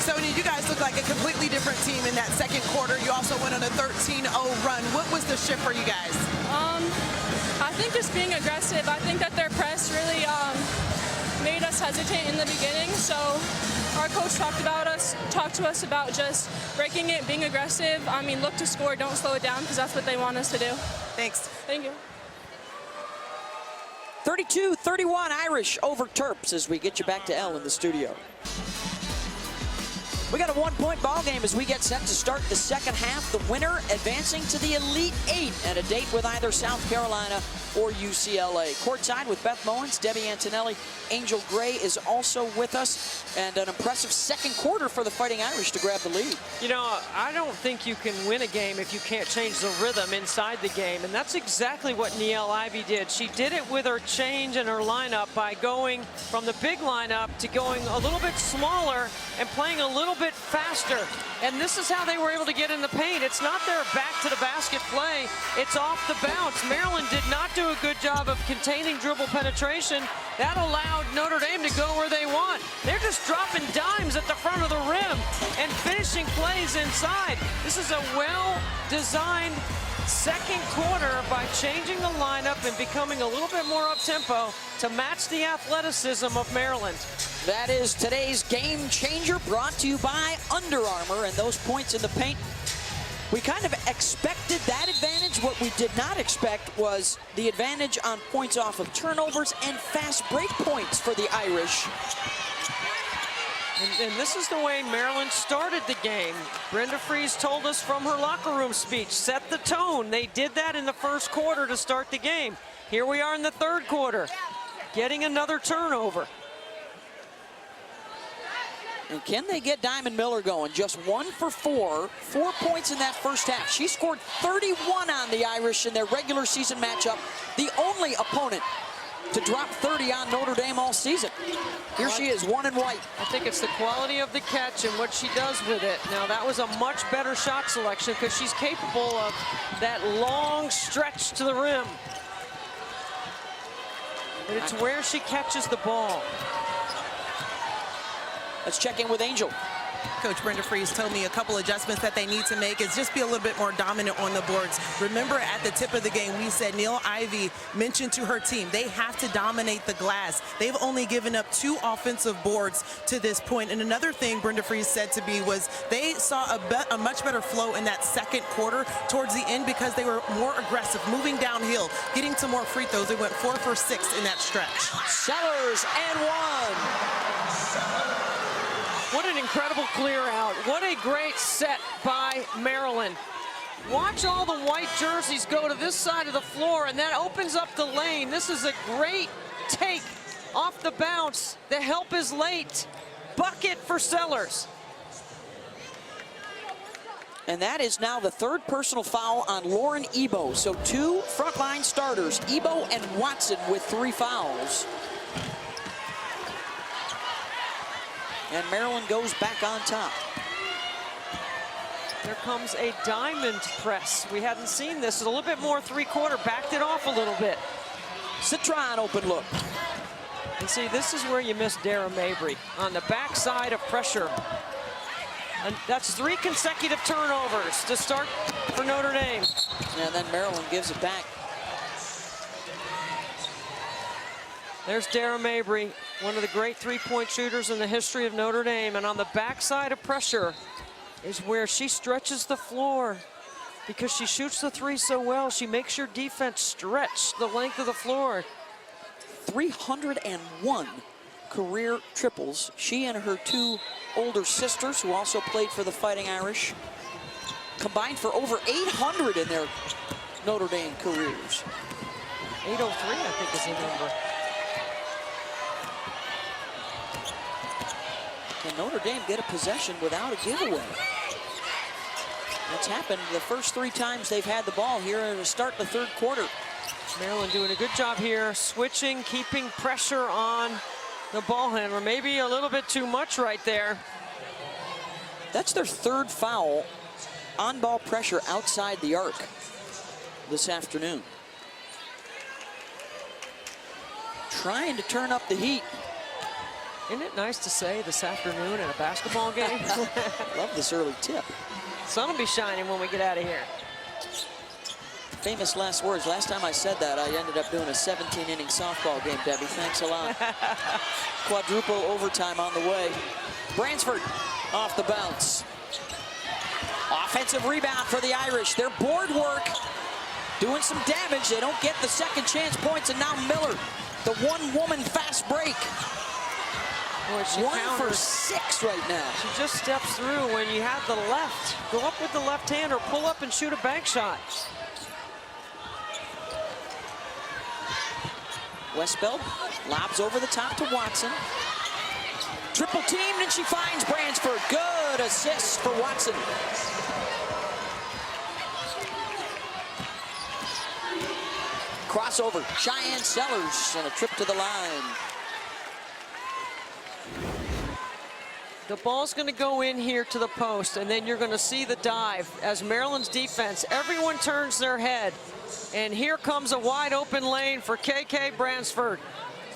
Sonia, you guys look like a completely different team in that second quarter. You also went on a 13-0 run. What was the shift for you guys? I think just being aggressive. I think that their press really made us hesitate in the beginning. So our coach talked to us about just breaking it, being aggressive. I mean, look to score, don't slow it down, because that's what they want us to do. Thanks. Thank you. 32-31 Irish over Terps as we get you back to Elle in the studio. We got a 1-point ball game as we get set to start the second half. The winner advancing to the Elite 8 and a date with either South Carolina or UCLA. Courtside with Beth Mowens, Debbie Antonelli, Angel Gray is also with us. And an impressive second quarter for the Fighting Irish to grab the lead. You know, I don't think you can win a game if you can't change the rhythm inside the game. And that's exactly what Niele Ivey did. She did it with her change in her lineup by going from the big lineup to going a little bit smaller and playing a little bit faster. And this is how they were able to get in the paint. It's not their back to the basket play. It's off the bounce. Maryland did not do a good job of containing dribble penetration. That allowed Notre Dame to go where they want. They're just dropping dimes at the front of the rim and finishing plays inside. This is a well-designed second quarter by changing the lineup and becoming a little bit more up-tempo to match the athleticism of Maryland. That is today's game changer, brought to you by Under Armour, and those points in the paint. We kind of expected that advantage. What we did not expect was the advantage on points off of turnovers and fast break points for the Irish. And this is the way Maryland started the game. Brenda Fries told us from her locker room speech, set the tone. They did that in the first quarter to start the game. Here we are in the third quarter, getting another turnover. And can they get Diamond Miller going? Just 1 for 4, 4 points in that first half. She scored 31 on the Irish in their regular season matchup, the only opponent to drop 30 on Notre Dame all season. Here she is, 1 and white. I think it's the quality of the catch and what she does with it. Now, that was a much better shot selection because she's capable of that long stretch to the rim. But it's where she catches the ball. Let's check in with Angel. Coach Brenda Freese told me a couple adjustments that they need to make is just be a little bit more dominant on the boards. Remember at the tip of the game, we said Neil Ivey mentioned to her team, they have to dominate the glass. They've only given up 2 offensive boards to this point. And another thing Brenda Freese said to me was they saw a much better flow in that second quarter towards the end because they were more aggressive, moving downhill, getting to more free throws. They went 4 for 6 in that stretch. Sellers and 1. What an incredible clear out. What a great set by Maryland. Watch all the white jerseys go to this side of the floor, and that opens up the lane. This is a great take off the bounce. The help is late. Bucket for Sellers. And that is now the 3rd personal foul on Lauren Ebo. So 2 frontline starters, Ebo and Watson, with 3 fouls. And Maryland goes back on top. There comes a diamond press. We hadn't seen this. It's a little bit more 3-quarter. Backed it off a little bit. Citron open look. And see, this is where you miss Dara Mabry on the backside of pressure. And that's 3 consecutive turnovers to start for Notre Dame. And then Maryland gives it back. There's Dara Mabry, one of the great 3-point shooters in the history of Notre Dame. And on the backside of pressure is where she stretches the floor. Because she shoots the 3 so well, she makes your defense stretch the length of the floor. 301 career triples. She and her 2 older sisters, who also played for the Fighting Irish, combined for over 800 in their Notre Dame careers. 803, I think, is the number. Can Notre Dame get a possession without a giveaway? That's happened the first 3 times they've had the ball here to start the 3rd quarter. Maryland doing a good job here, switching, keeping pressure on the ball handler. Maybe a little bit too much right there. That's their 3rd foul on ball pressure outside the arc this afternoon. Trying to turn up the heat. Isn't it nice to say this afternoon in a basketball game? Love this early tip. Sun will be shining when we get out of here. Famous last words. Last time I said that, I ended up doing a 17-inning softball game, Debbie. Thanks a lot. Quadruple overtime on the way. Bransford off the bounce. Offensive rebound for the Irish. Their board work doing some damage. They don't get the second chance points, and now Miller, the 1-woman fast break. Boy, 1 for 6 right now. She just steps through when you have the left. Go up with the left hand or pull up and shoot a bank shot. Westbeld lobs over the top to Watson. Triple teamed, and she finds Bransford. Good assist for Watson. Crossover, Cheyenne Sellers, and a trip to the line. The ball's going to go in here to the post, and then you're going to see the dive as Maryland's defense. Everyone turns their head, and here comes a wide open lane for KK Bransford.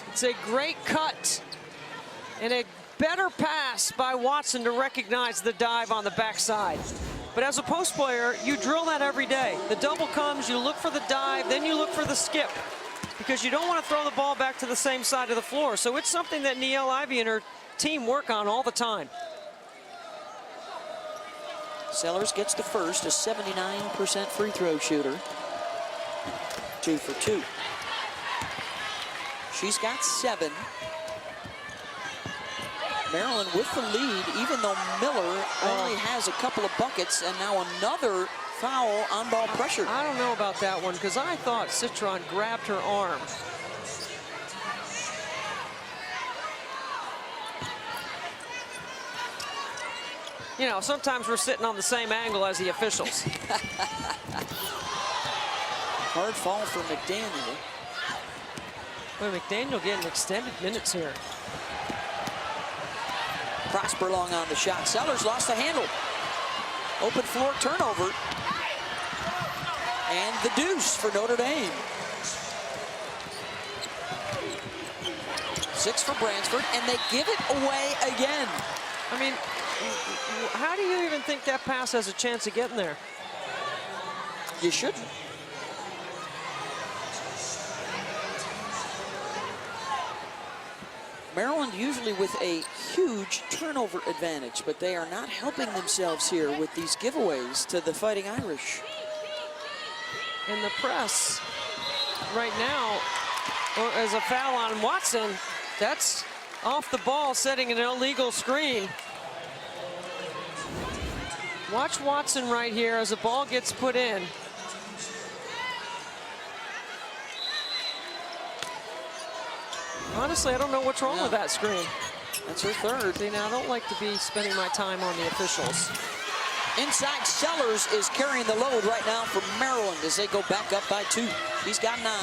It's a great cut and a better pass by Watson to recognize the dive on the backside. But as a post player, you drill that every day. The double comes, you look for the dive, then you look for the skip, because you don't want to throw the ball back to the same side of the floor. So it's something that Niele Ivey and her team work on all the time. Sellers gets the first, a 79% free throw shooter. 2 for 2. She's got 7. Maryland with the lead, even though Miller only has a couple of buckets, and now another foul on ball pressure. I don't know about that one, because I thought Citron grabbed her arm. You know, sometimes we're sitting on the same angle as the officials. Hard fall for McDaniel. Well, McDaniel getting extended minutes here. Prosper long on the shot. Sellers lost the handle. Open floor turnover. And the deuce for Notre Dame. 6 for Bransford, and they give it away again. I mean, how do you even think that pass has a chance of getting there? You shouldn't. Maryland usually with a huge turnover advantage, but they are not helping themselves here with these giveaways to the Fighting Irish. And the press right now is a foul on Watson. That's off the ball, setting an illegal screen. Watch Watson right here as the ball gets put in. Honestly, I don't know what's wrong with that screen. That's her third. See, now I don't like to be spending my time on the officials. Inside Sellers is carrying the load right now for Maryland as they go back up by 2. He's got 9.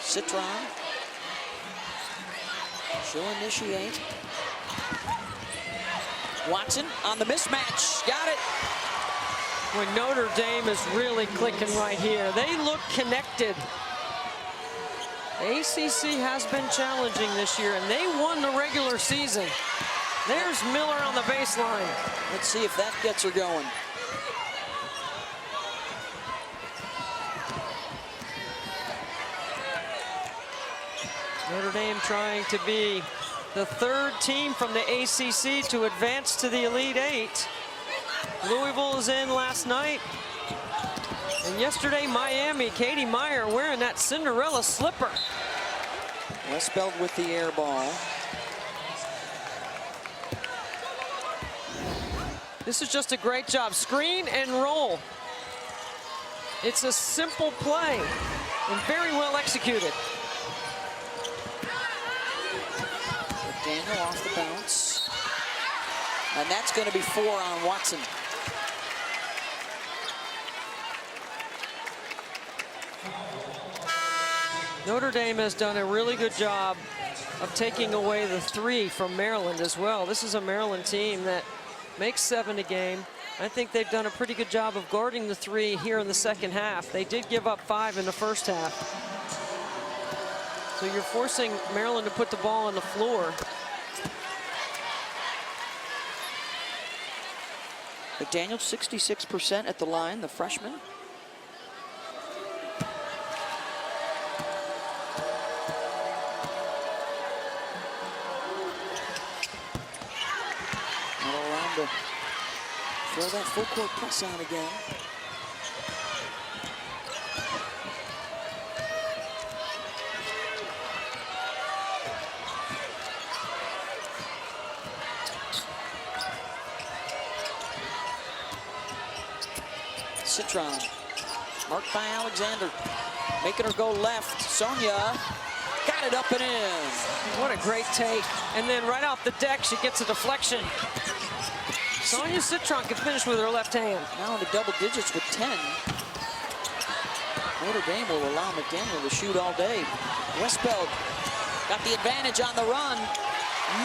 Citron. She'll initiate. Watson on the mismatch. Got it. When Notre Dame is really clicking right here. They look connected. The ACC has been challenging this year, and they won the regular season. There's Miller on the baseline. Let's see if that gets her going. Notre Dame trying to be the 3rd team from the ACC to advance to the Elite 8. Louisville is in last night. And yesterday, Miami, Katie Meyer wearing that Cinderella slipper. Westbeld with the air ball. This is just a great job. Screen and roll. It's a simple play and very well executed. Daniel off the bounce. And that's going to be 4 on Watson. Notre Dame has done a really good job of taking away the 3 from Maryland as well. This is a Maryland team that makes 7 a game. I think they've done a pretty good job of guarding the 3 here in the second half. They did give up 5 in the first half. So you're forcing Maryland to put the ball on the floor. McDaniel 66% at the line, the freshman. Not around to throw that full court press on again. Citron, marked by Alexander, making her go left. Sonia got it up and in. What a great take. And then right off the deck, she gets a deflection. Sonia Citron can finish with her left hand. Now into double digits with 10. Notre Dame will allow McDaniel to shoot all day. Westbeld got the advantage on the run.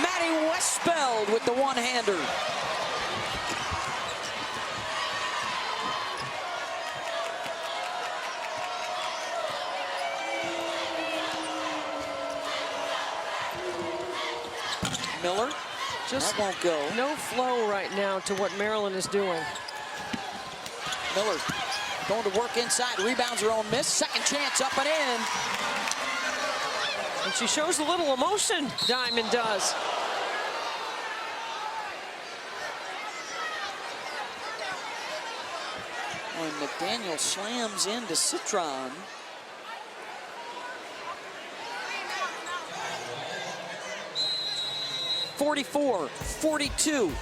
Maddie Westbeld with the one-hander. Miller, that won't go. No flow right now to what Maryland is doing. Miller going to work inside, rebounds her own miss, second chance up and in. And she shows a little emotion, Diamond does. When McDaniel slams into Citron. (44-42).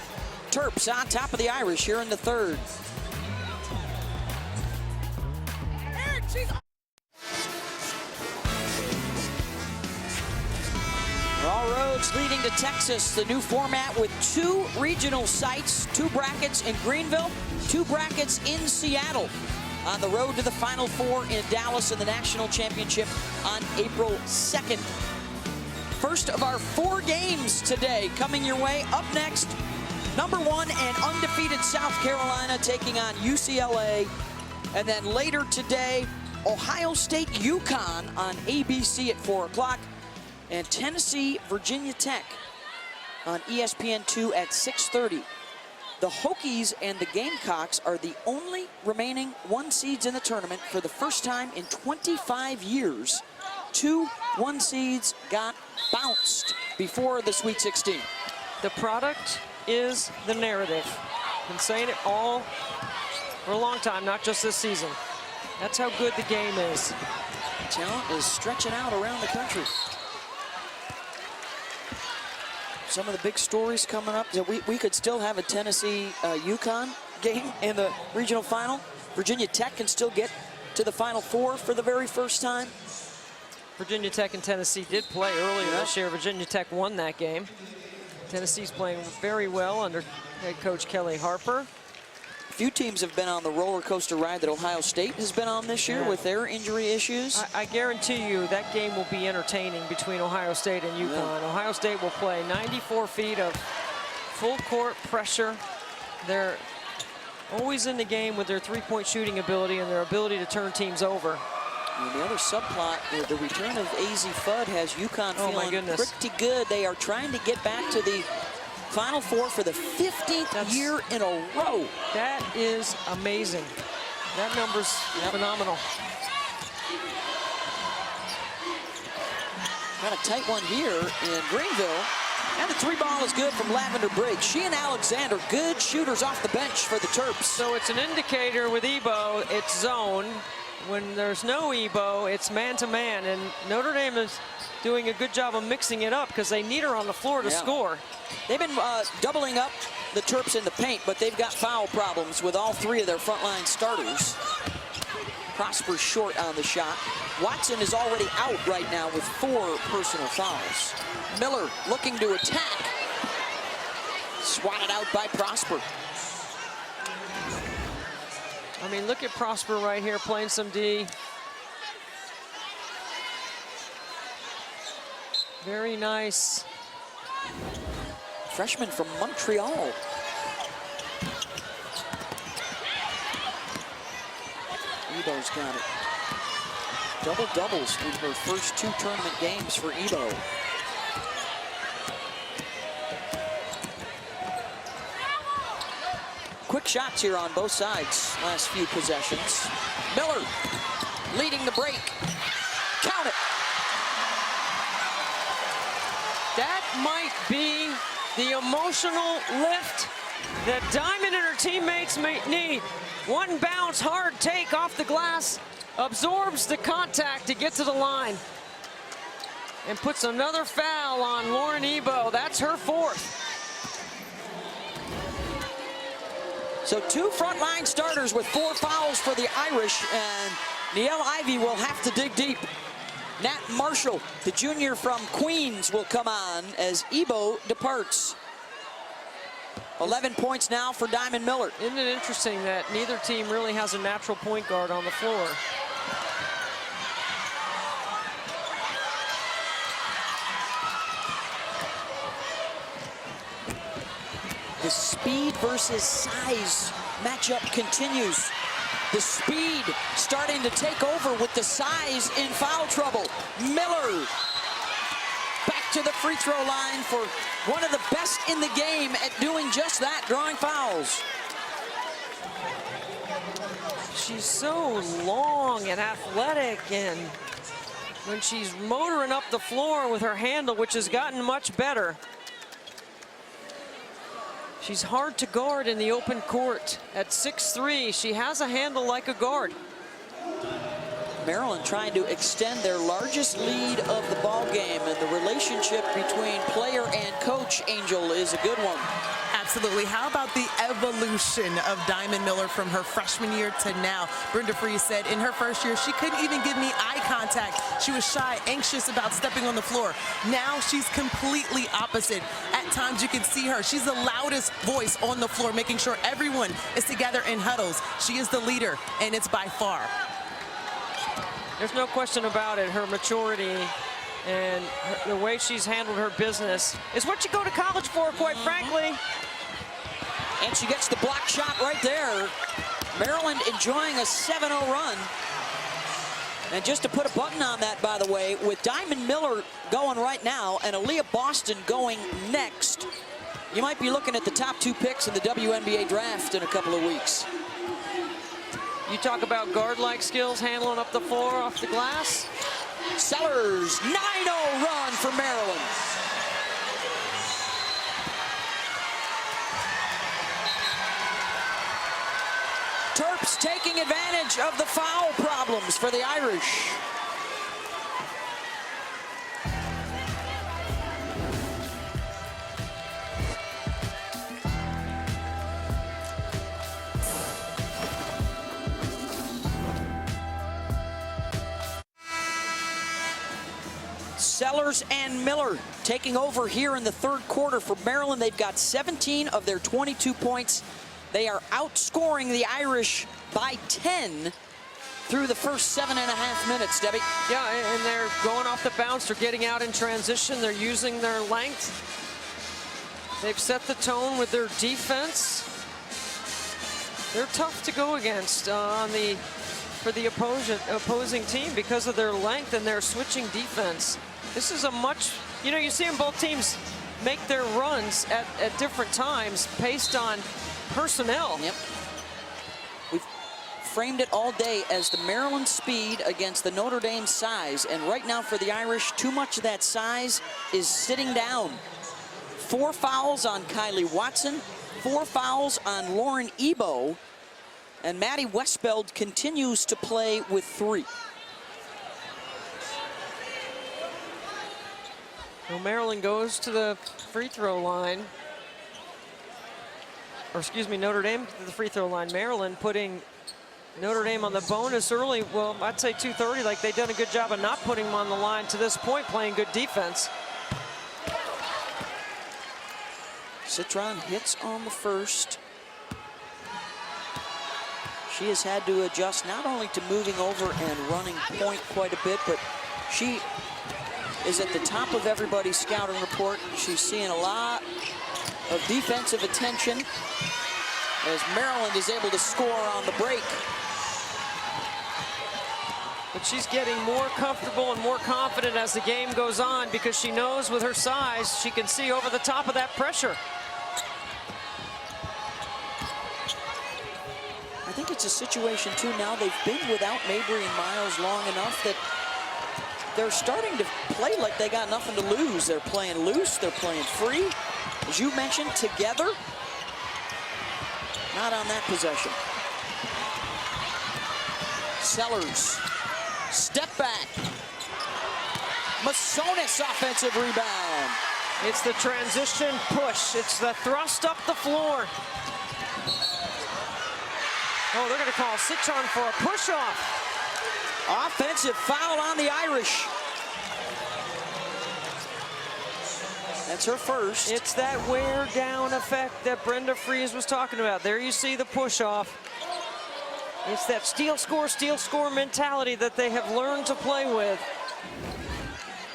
Terps on top of the Irish here in the third. All roads leading to Texas, the new format with 2 regional sites, 2 brackets in Greenville, 2 brackets in Seattle. On the road to the Final Four in Dallas in the national championship on April 2nd. First of our 4 games today coming your way. Up next, #1 and undefeated South Carolina taking on UCLA. And then later today, Ohio State, UConn on ABC at 4 o'clock. And Tennessee, Virginia Tech on ESPN2 at 6:30. The Hokies and the Gamecocks are the only remaining 1 seeds in the tournament for the first time in 25 years. 2 1 seeds got bounced before the Sweet 16. The product is the narrative. Been saying it all for a long time, not just this season. That's how good the game is. Talent is stretching out around the country. Some of the big stories coming up. We could still have a Tennessee UConn game in the regional final. Virginia Tech can still get to the Final Four for the very first time. Virginia Tech and Tennessee did play earlier this year. Virginia Tech won that game. Tennessee's playing very well under head coach Kelly Harper. A few teams have been on the roller coaster ride that Ohio State has been on this year with their injury issues. I guarantee you that game will be entertaining between Ohio State and UConn. Ohio State will play 94 feet of full court pressure. They're always in the game with their three-point shooting ability and their ability to turn teams over. And the other subplot, the return of AZ Fudd has UConn feeling pretty good. They are trying to get back to the Final Four for the 15th year in a row. That is amazing. That number's phenomenal. Got a tight one here in Greenville. And the 3-ball is good from Lavender Briggs. She and Alexander, good shooters off the bench for the Terps. So it's an indicator with Ebo, it's zone. When there's no Ebo, it's man-to-man. And Notre Dame is doing a good job of mixing it up because they need her on the floor to score. They've been doubling up the Terps in the paint, but they've got foul problems with all 3 of their frontline starters. Prosper short on the shot. Watson is already out right now with 4 personal fouls. Miller looking to attack. Swatted out by Prosper. I mean, look at Prosper right here playing some D. Very nice. Freshman from Montreal. Ebo's got it. Double doubles in her first 2 tournament games for Ebo. Quick shots here on both sides last few possessions. Miller leading the break. Count it. That might be the emotional lift that Diamond and her teammates may need. One bounce, hard take off the glass, absorbs the contact to get to the line, and puts another foul on Lauren Ebo. That's her 4th. So 2 frontline starters with 4 fouls for the Irish, and Niele Ivey will have to dig deep. Nat Marshall, the junior from Queens, will come on as Ebo departs. 11 points now for Diamond Miller. Isn't it interesting that neither team really has a natural point guard on the floor? The speed versus size matchup continues. The speed starting to take over with the size in foul trouble. Miller back to the free throw line for one of the best in the game at doing just that, drawing fouls. She's so long and athletic, and when she's motoring up the floor with her handle, which has gotten much better, she's hard to guard in the open court. At 6'3", she has a handle like a guard. Maryland trying to extend their largest lead of the ball game, and the relationship between player and coach, Angel, is a good one. Absolutely. How about the evolution of Diamond Miller from her freshman year to now? Brenda Free said in her first year, she couldn't even give me eye contact. She was shy, anxious about stepping on the floor. Now she's completely opposite. At times you can see her. She's the loudest voice on the floor, making sure everyone is together in huddles. She is the leader, and it's by far. There's no question about it. Her maturity and the way she's handled her business is what you go to college for, quite frankly. And she gets the block shot right there. Maryland enjoying a 7-0 run. And just to put a button on that, by the way, with Diamond Miller going right now and Aaliyah Boston going next, you might be looking at the top 2 picks in the WNBA draft in a couple of weeks. You talk about guard-like skills, handling up the floor off the glass. Sellers, 9-0 run for Maryland. Terps taking advantage of the foul problems for the Irish. Sellers and Miller taking over here in the third quarter for Maryland. They've got 17 of their 22 points. They are outscoring the Irish by 10 through the first 7.5 minutes, Debbie. Yeah, and they're going off the bounce. They're getting out in transition. They're using their length. They've set the tone with their defense. They're tough to go against for the opposing team because of their length and their switching defense. This is a much, you see them both teams make their runs at different times based on personnel. Yep. We've framed it all day as the Maryland speed against the Notre Dame size. And right now for the Irish, too much of that size is sitting down. 4 fouls on Kylie Watson, 4 fouls on Lauren Ebo, and Maddie Westbeld continues to play with 3. Well, Maryland goes to the free throw line. Or excuse me, Notre Dame to the free throw line. Maryland putting Notre Dame on the bonus early. Well, I'd say 2:30, like they've done a good job of not putting them on the line to this point, playing good defense. Citron hits on the first. She has had to adjust not only to moving over and running point quite a bit, but she is at the top of everybody's scouting report. She's seeing a lot of defensive attention as Maryland is able to score on the break. But she's getting more comfortable and more confident as the game goes on because she knows with her size, she can see over the top of that pressure. I think it's a situation, too, now they've been without Mabry and Miles long enough that they're starting to play like they got nothing to lose. They're playing loose, they're playing free. As you mentioned, together, not on that possession. Sellers, step back. Masonis offensive rebound. It's the transition push. It's the thrust up the floor. Oh, they're going to call Citron for a push-off. Offensive foul on the Irish. That's her first. It's that wear down effect that Brenda Fries was talking about. There you see the push-off. It's that steal score mentality that they have learned to play with.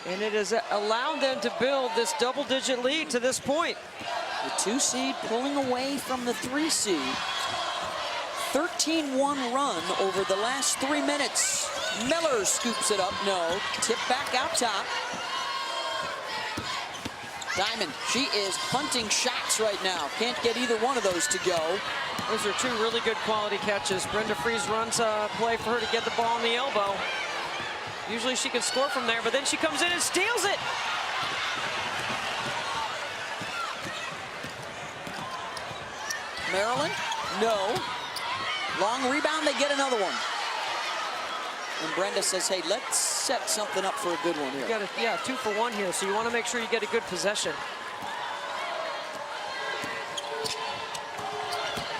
And it has allowed them to build this double-digit lead to this point. The 2 seed pulling away from the 3 seed. 13-1 run over the last 3 minutes. Miller scoops it up, no. Tip back out top. Diamond, she is hunting shots right now. Can't get either one of those to go. Those are 2 really good quality catches. Brenda Fries runs a play for her to get the ball in the elbow. Usually she can score from there, but then she comes in and steals it. Maryland, no. Long rebound, they get another one. And Brenda says, hey, let's set something up for a good one here. You got 2 for 1 here, so you want to make sure you get a good possession.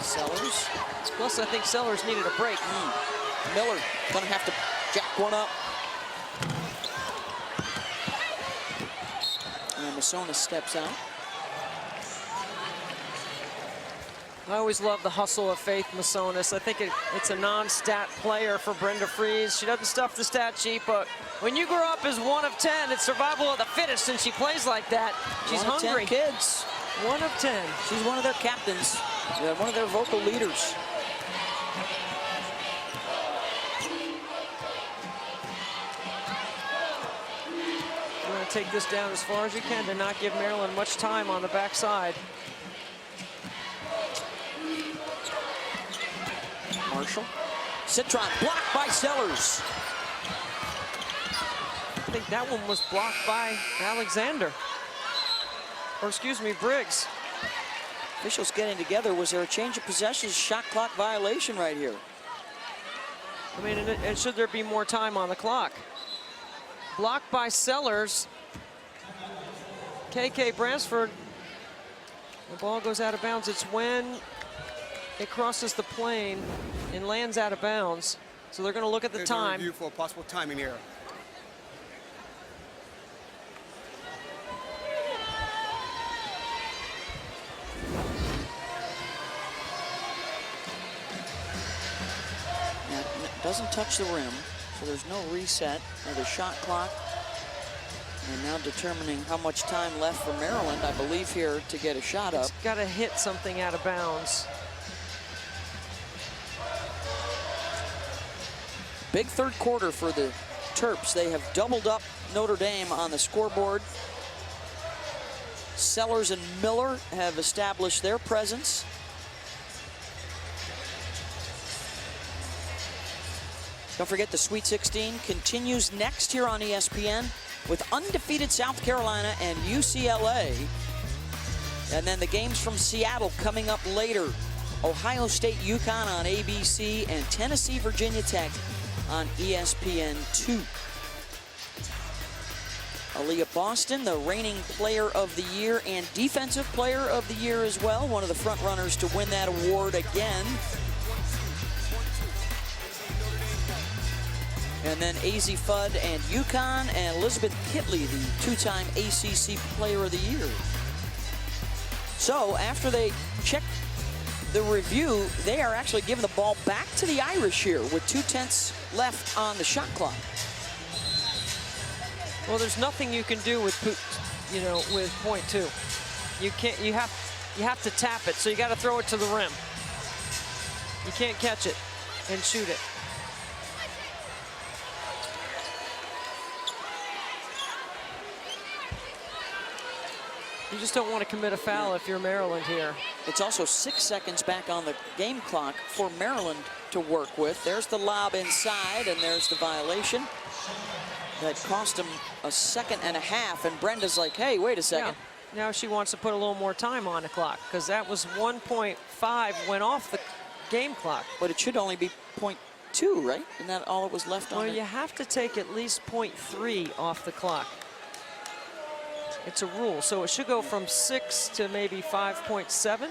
Sellers. Plus, I think Sellers needed a break. Miller gonna have to jack one up. And Masonis steps out. I always love the hustle of Faith Masonis. I think it's a non-stat player for Brenda Fries. She doesn't stuff the stat sheet, but when you grow up as 1 of 10, it's survival of the fittest, and she plays like that. She's hungry. 1 of 10 kids. 1 of 10. She's one of their captains. Yeah, one of their vocal leaders. You want to take this down as far as you can to not give Maryland much time on the backside. Marshall. Citron blocked by Sellers. I think that one was blocked by Alexander. Or excuse me, Briggs. Officials getting together. Was there a change of possession? Shot clock violation right here. I mean, and should there be more time on the clock? Blocked by Sellers. KK Bransford. The ball goes out of bounds. It's when it crosses the plane and lands out of bounds. So they're going to look at the time. Review for a possible timing error. Doesn't touch the rim, so there's no reset of the shot clock. And now determining how much time left for Maryland, I believe, here to get a shot up. It's got to hit something out of bounds. Big third quarter for the Terps. They have doubled up Notre Dame on the scoreboard. Sellers and Miller have established their presence. Don't forget the Sweet 16 continues next here on ESPN with undefeated South Carolina and UCLA. And then the games from Seattle coming up later. Ohio State, UConn on ABC, and Tennessee, Virginia Tech on ESPN2. Aaliyah Boston, the reigning player of the year and defensive player of the year as well. One of the front runners to win that award again. And then AZ Fudd and UConn, and Elizabeth Kitley, the two-time ACC Player of the Year. So after they check the review, they are actually giving the ball back to the Irish here with 2/10 left on the shot clock. Well, there's nothing you can do with, you know, with .2. You can't. You have to tap it. So you got to throw it to the rim. You can't catch it and shoot it. You just don't want to commit a foul if you're Maryland here. It's also 6 seconds back on the game clock for Maryland to work with. There's the lob inside, and there's the violation. That cost him a second and a half, and Brenda's like, hey, wait a second. Yeah. Now she wants to put a little more time on the clock, because that was 1.5 went off the game clock. But it should only be .2, right? Isn't that all it was left on it? Well, you have to take at least .3 off the clock. It's a rule, so it should go from 6 to maybe 5.7.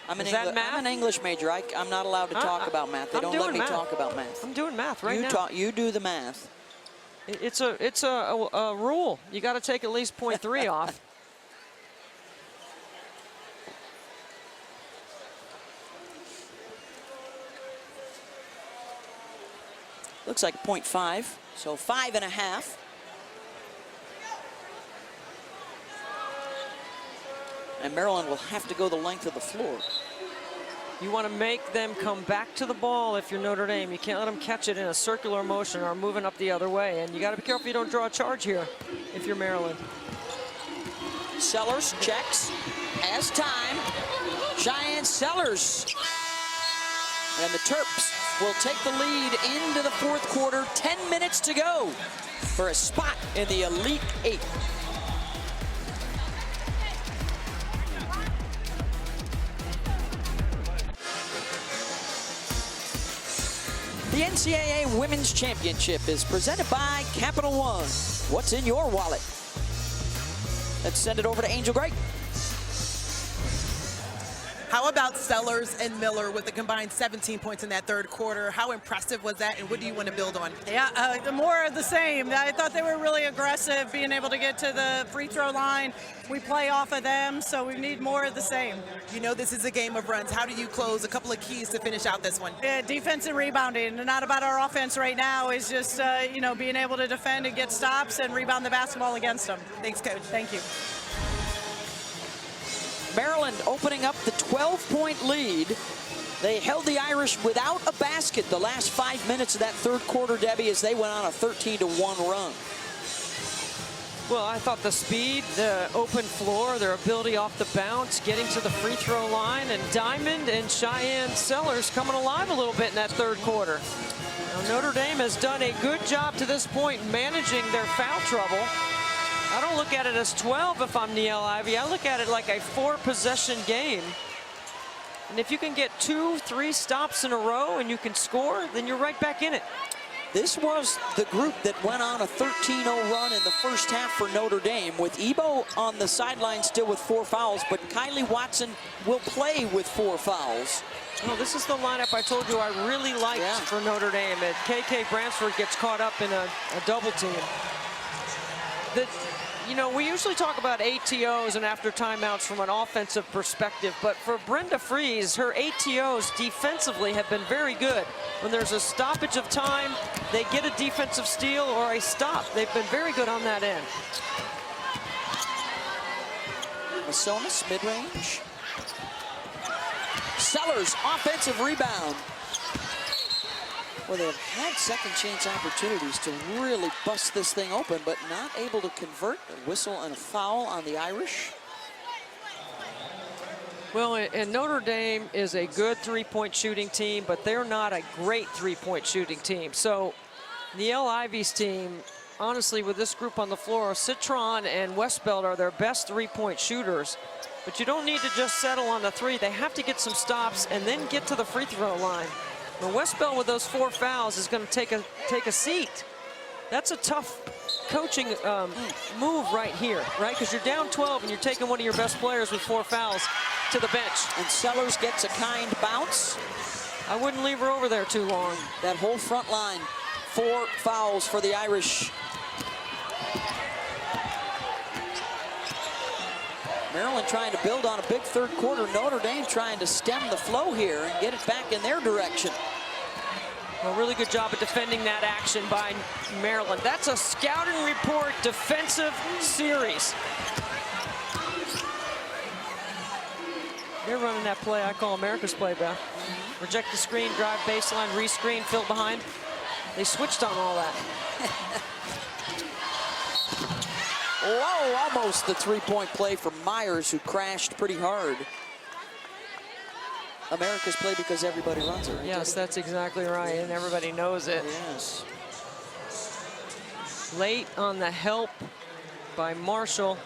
I'm an English major. I'm not allowed to talk about math. They don't let me talk about math. I'm doing math right now. You do the math. It's a rule. You got to take at least .3 off. Looks like .5, so 5.5. And Maryland will have to go the length of the floor. You want to make them come back to the ball if you're Notre Dame. You can't let them catch it in a circular motion or moving up the other way. And you got to be careful you don't draw a charge here if you're Maryland. Sellers checks, has time. Cheyenne Sellers. And the Terps will take the lead into the fourth quarter. 10 minutes to go for a spot in the Elite Eight. The NCAA Women's Championship is presented by Capital One. What's in your wallet? Let's send it over to Angel Gray. How about Sellers and Miller with a combined 17 points in that third quarter? How impressive was that, and what do you want to build on? Yeah, more of the same. I thought they were really aggressive, being able to get to the free throw line. We play off of them, so we need more of the same. You know this is a game of runs. How do you close? A couple of keys to finish out this one. Yeah, defense and rebounding. Not about our offense right now. It's just, being able to defend and get stops and rebound the basketball against them. Thanks, Coach. Thank you. Maryland opening up the 12-point lead. They held the Irish without a basket the last 5 minutes of that third quarter, Debbie, as they went on a 13-1 run. Well, I thought the speed, the open floor, their ability off the bounce, getting to the free throw line, and Diamond and Cheyenne Sellers coming alive a little bit in that third quarter. Now, Notre Dame has done a good job to this point managing their foul trouble. I don't look at it as 12 if I'm Niele Ivey. I look at it like a 4-possession game. And if you can get 2-3 stops in a row and you can score, then you're right back in it. This was the group that went on a 13-0 run in the first half for Notre Dame, with Ebo on the sideline still with 4 fouls, but Kylie Watson will play with 4 fouls. Well, this is the lineup I told you I really liked for Notre Dame. And KK Bransford gets caught up in a double team. You know, we usually talk about ATOs and after timeouts from an offensive perspective, but for Brenda Fries, her ATOs defensively have been very good. When there's a stoppage of time, they get a defensive steal or a stop. They've been very good on that end. Masonis, mid-range. Sellers, offensive rebound. Well, they've had second chance opportunities to really bust this thing open, but not able to convert. A whistle and a foul on the Irish. Well, and Notre Dame is a good three-point shooting team, but they're not a great three-point shooting team. So Niele Ivey's team, honestly, with this group on the floor, Citron and Westbeld are their best three-point shooters. But you don't need to just settle on the three. They have to get some stops and then get to the free throw line. Well, Westbeld with those 4 fouls is going to take a seat. That's a tough coaching move right here, right? Because you're down 12 and you're taking one of your best players with 4 fouls to the bench. And Sellers gets a kind bounce. I wouldn't leave her over there too long. That whole front line, 4 fouls for the Irish. Maryland trying to build on a big third quarter. Notre Dame trying to stem the flow here and get it back in their direction. A really good job of defending that action by Maryland. That's a scouting report defensive series. They're running that play I call America's play, Beth. Reject the screen, drive baseline, re-screen, fill behind. They switched on all that. Whoa, almost the three-point play for Myers, who crashed pretty hard. America's play because everybody runs it, right? Yes, that's exactly right, and everybody knows it. Yes. Late on the help by Marshall.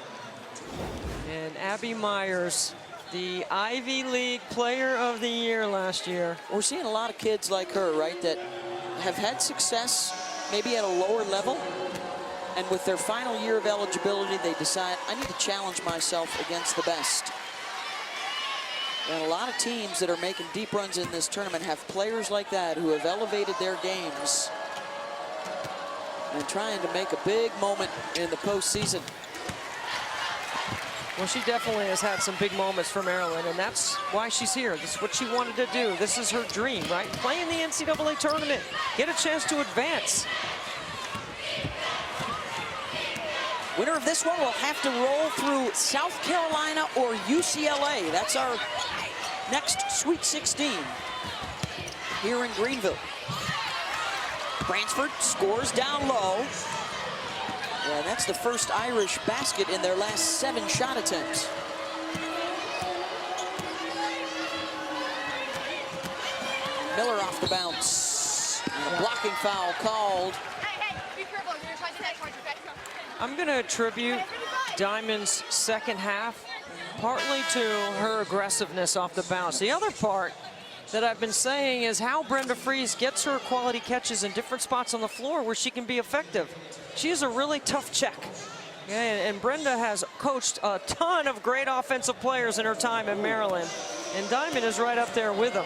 And Abby Myers, the Ivy League Player of the Year last year. We're seeing a lot of kids like her, right, that have had success maybe at a lower level. And with their final year of eligibility, they decide, I need to challenge myself against the best. And a lot of teams that are making deep runs in this tournament have players like that who have elevated their games and trying to make a big moment in the postseason. Well, she definitely has had some big moments for Maryland, and that's why she's here. This is what she wanted to do. This is her dream, right? Play in the NCAA tournament, get a chance to advance. Winner of this one will have to roll through South Carolina or UCLA. That's our next Sweet 16 here in Greenville. Bransford scores down low. Yeah, that's the first Irish basket in their last 7 shot attempts. Miller off the bounce. And a blocking foul called. I'm going to attribute Diamond's second half partly to her aggressiveness off the bounce. The other part that I've been saying is how Brenda Fries gets her quality catches in different spots on the floor where she can be effective. She is a really tough check. Yeah, and Brenda has coached a ton of great offensive players in her time at Maryland, and Diamond is right up there with them.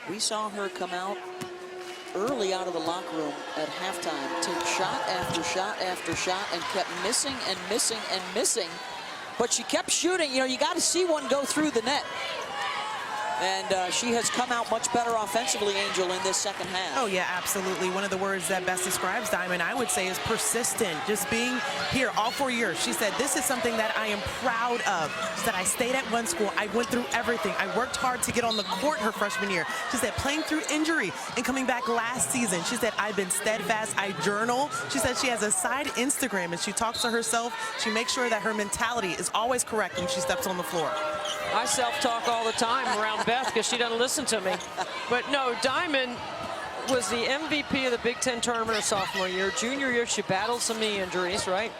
We saw her come out early out of the locker room at halftime, take shot after shot after shot, and kept missing and missing and missing. But she kept shooting. You know, you got to see one go through the net. And she has come out much better offensively, Angel, in this second half. Oh, yeah, absolutely. One of the words that best describes Diamond, I would say, is persistent. Just being here all 4 years. She said, this is something that I am proud of. She said, I stayed at one school. I went through everything. I worked hard to get on the court her freshman year. She said, playing through injury and coming back last season. She said, I've been steadfast. I journal. She said she has a side Instagram, and she talks to herself. She makes sure that her mentality is always correct when she steps on the floor. I self-talk all the time around Beth because she doesn't listen to me. But no, Diamond was the MVP of the Big Ten tournament her sophomore year. Junior year, she battled some knee injuries, right?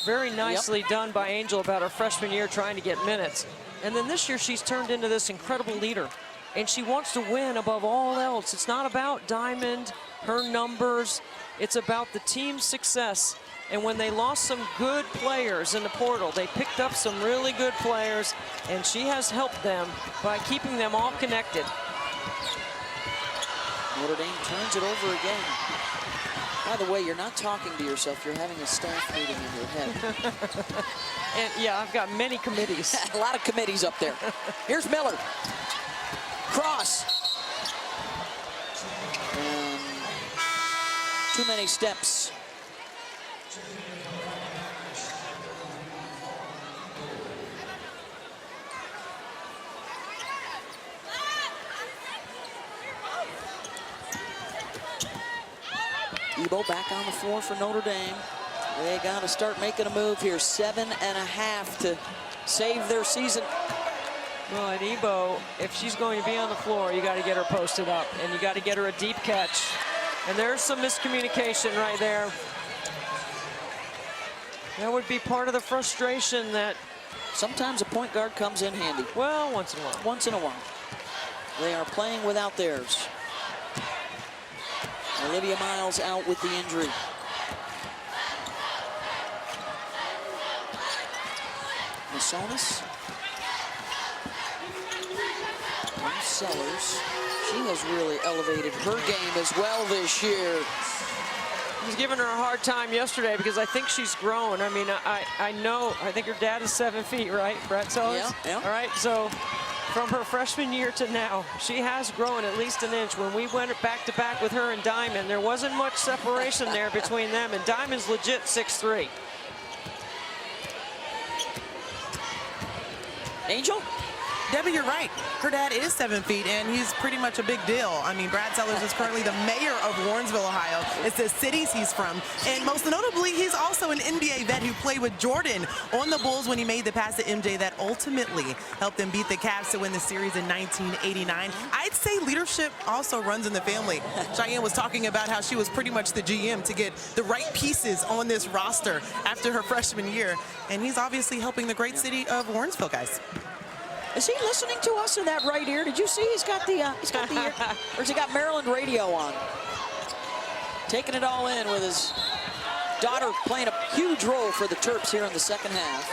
Very nicely done by Angel about her freshman year trying to get minutes. And then this year, she's turned into this incredible leader. And she wants to win above all else. It's not about Diamond, her numbers. It's about the team's success. And when they lost some good players in the portal, they picked up some really good players, and she has helped them by keeping them all connected. Notre Dame turns it over again. By the way, you're not talking to yourself. You're having a staff meeting in your head. And yeah, I've got many committees. A lot of committees up there. Here's Miller. Cross. And too many steps. Ebo back on the floor for Notre Dame. They got to start making a move here. 7.5 to save their season. Well, and Ebo, if she's going to be on the floor, you got to get her posted up, and you got to get her a deep catch. And there's some miscommunication right there. That would be part of the frustration that sometimes a point guard comes in handy. Well, once in a while. Once in a while. They are playing without theirs. Olivia Miles out with the injury. Massonis. Sellers. She has really elevated her game as well this year. He's giving her a hard time yesterday because I think she's grown. I mean, I know, I think her dad is 7 feet, right? Brett Sellers? Yeah. All right, so from her freshman year to now, she has grown at least an inch. When we went back-to-back with her and Diamond, there wasn't much separation there between them, and Diamond's legit 6'3". Angel? Debbie, you're right. Her dad is 7 feet, and he's pretty much a big deal. I mean, Brad Sellers is currently the mayor of Warrensville, Ohio. It's the cities he's from. And most notably, he's also an NBA vet who played with Jordan on the Bulls when he made the pass to MJ that ultimately helped them beat the Cavs to win the series in 1989. I'd say leadership also runs in the family. Cheyenne was talking about how she was pretty much the GM to get the right pieces on this roster after her freshman year. And he's obviously helping the great city of Warrensville, guys. Is he listening to us in that right ear? Did you see he's got the ear, or has he got Maryland radio on? Taking it all in with his daughter playing a huge role for the Terps here in the second half.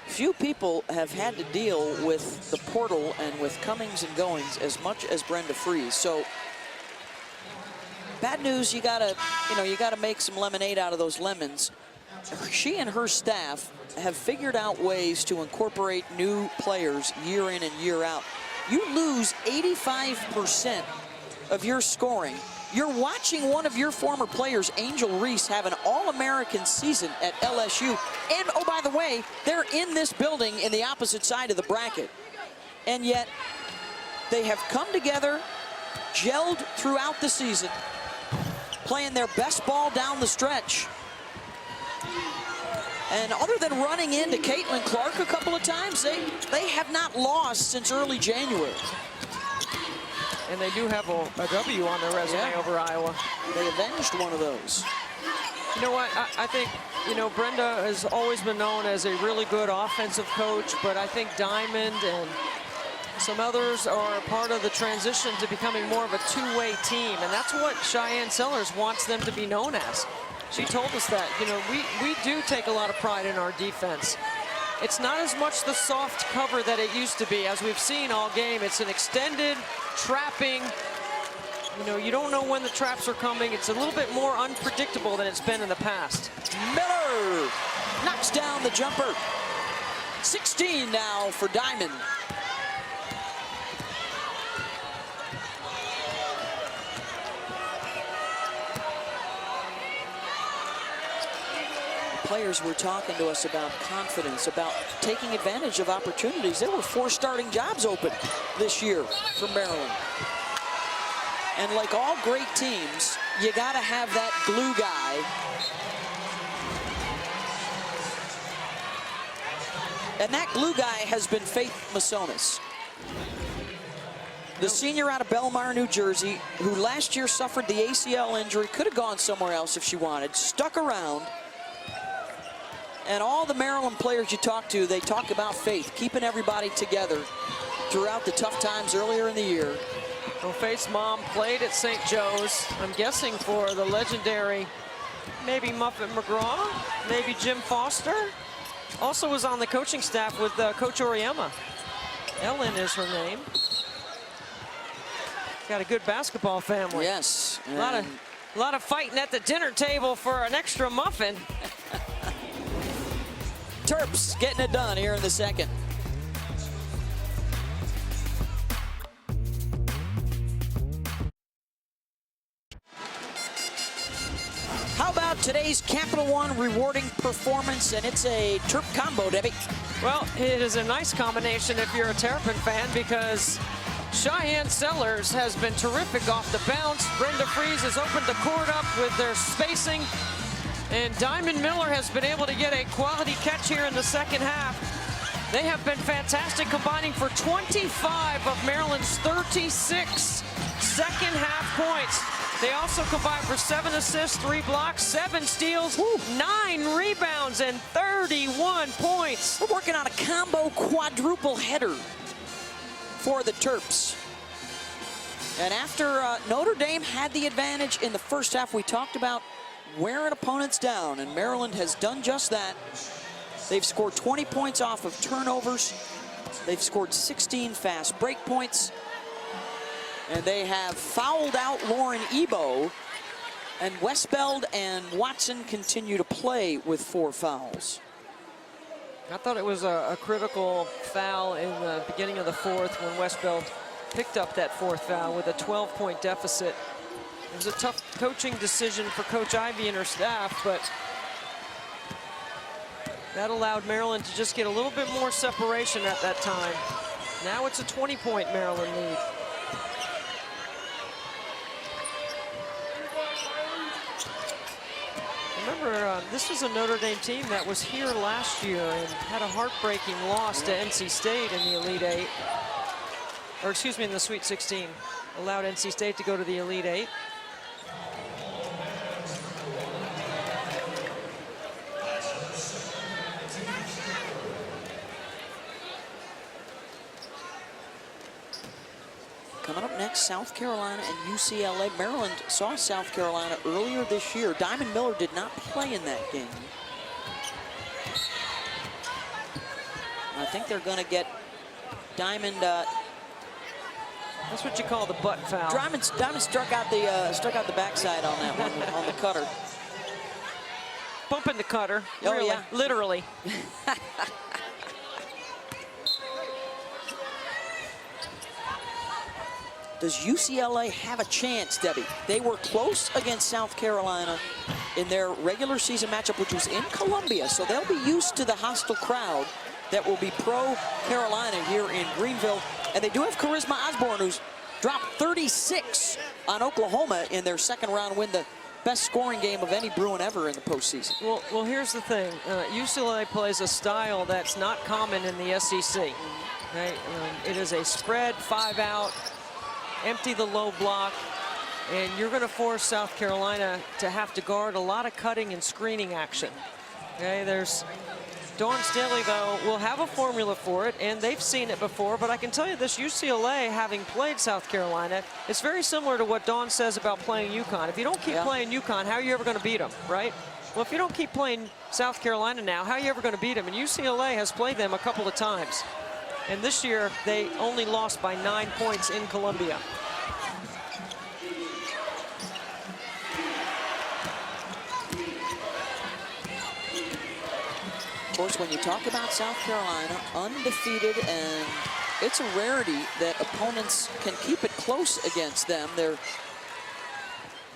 Few people have had to deal with the portal and with comings and goings as much as Brenda Fries. So bad news, you gotta make some lemonade out of those lemons. She and her staff have figured out ways to incorporate new players year in and year out. You lose 85% of your scoring. You're watching one of your former players, Angel Reese, have an All-American season at LSU. And, oh, by the way, they're in this building in the opposite side of the bracket. And yet, they have come together, gelled throughout the season, playing their best ball down the stretch. And other than running into Caitlin Clark a couple of times, they have not lost since early January. And they do have a W on their resume over Iowa. They avenged one of those. You know what, I think, you know, Brenda has always been known as a really good offensive coach, but I think Diamond and some others are part of the transition to becoming more of a two-way team, and that's what Cheyenne Sellers wants them to be known as. She told us that, you know, we do take a lot of pride in our defense. It's not as much the soft cover that it used to be. As we've seen all game, it's an extended, trapping, You know, you don't know when the traps are coming. It's a little bit more unpredictable than it's been in the past. Miller knocks down the jumper. 16 now for Diamond. Players were talking to us about confidence, about taking advantage of opportunities. There were 4 starting jobs open this year for Maryland. And like all great teams, you got to have that glue guy. And that glue guy has been Faith Masonis, the senior out of Belmar, New Jersey, who last year suffered the ACL injury, could have gone somewhere else if she wanted, stuck around. And all the Maryland players you talk to, they talk about Faith, keeping everybody together throughout the tough times earlier in the year. Well, Faith's mom played at St. Joe's, I'm guessing for the legendary, maybe Muffet McGraw, maybe Jim Foster. Also was on the coaching staff with Coach Oriema. Ellen is her name. Got a good basketball family. Yes. A lot of fighting at the dinner table for an extra muffin. Terps getting it done here in the second. How about today's Capital One rewarding performance? And it's a Terp combo, Debbie. Well, it is a nice combination if you're a Terrapin fan, because Cheyenne Sellers has been terrific off the bounce. Brenda Fries has opened the court up with their spacing. And Diamond Miller has been able to get a quality catch here in the second half. They have been fantastic, combining for 25 of Maryland's 36 second half points. They also combined for 7 assists, 3 blocks, 7 steals, 9 rebounds, and 31 points. We're working on a combo quadruple header for the Terps. And after Notre Dame had the advantage in the first half, we talked about wearing opponents down, and Maryland has done just that. They've scored 20 points off of turnovers. They've scored 16 fast break points. And they have fouled out Lauren Ebo. And Westbeld and Watson continue to play with 4 fouls. I thought it was a critical foul in the beginning of the fourth when Westbeld picked up that 4th foul with a 12-point deficit. It was a tough coaching decision for Coach Ivey and her staff, but that allowed Maryland to just get a little bit more separation at that time. Now it's a 20-point Maryland lead. Remember, this was a Notre Dame team that was here last year and had a heartbreaking loss to NC State in the Elite Eight. Or excuse me, in the Sweet 16. Allowed NC State to go to the Elite Eight. Coming up next, South Carolina and UCLA. Maryland saw South Carolina earlier this year. Diamond Miller did not play in that game. I think they're going to get Diamond. That's what you call the butt foul. Diamond struck out the backside on that one on the cutter. Bumping the cutter. Oh, really, yeah. Literally. Does UCLA have a chance, Debbie? They were close against South Carolina in their regular season matchup, which was in Columbia, so they'll be used to the hostile crowd that will be pro-Carolina here in Greenville. And they do have Charisma Osborne, who's dropped 36 on Oklahoma in their second round win, the best scoring game of any Bruin ever in the postseason. Well, here's the thing. UCLA plays a style that's not common in the SEC. Right? It is a spread, 5-out, empty the low block, and you're going to force South Carolina to have to guard a lot of cutting and screening action. Okay, there's Dawn Staley, though, will have a formula for it, and they've seen it before, but I can tell you this, UCLA, having played South Carolina, it's very similar to what Dawn says about playing UConn. If you don't keep playing UConn, how are you ever going to beat them, right? Well, if you don't keep playing South Carolina now, how are you ever going to beat them? And UCLA has played them a couple of times. And this year, they only lost by 9 points in Columbia. course, when you talk about South Carolina, undefeated, and it's a rarity that opponents can keep it close against them. They're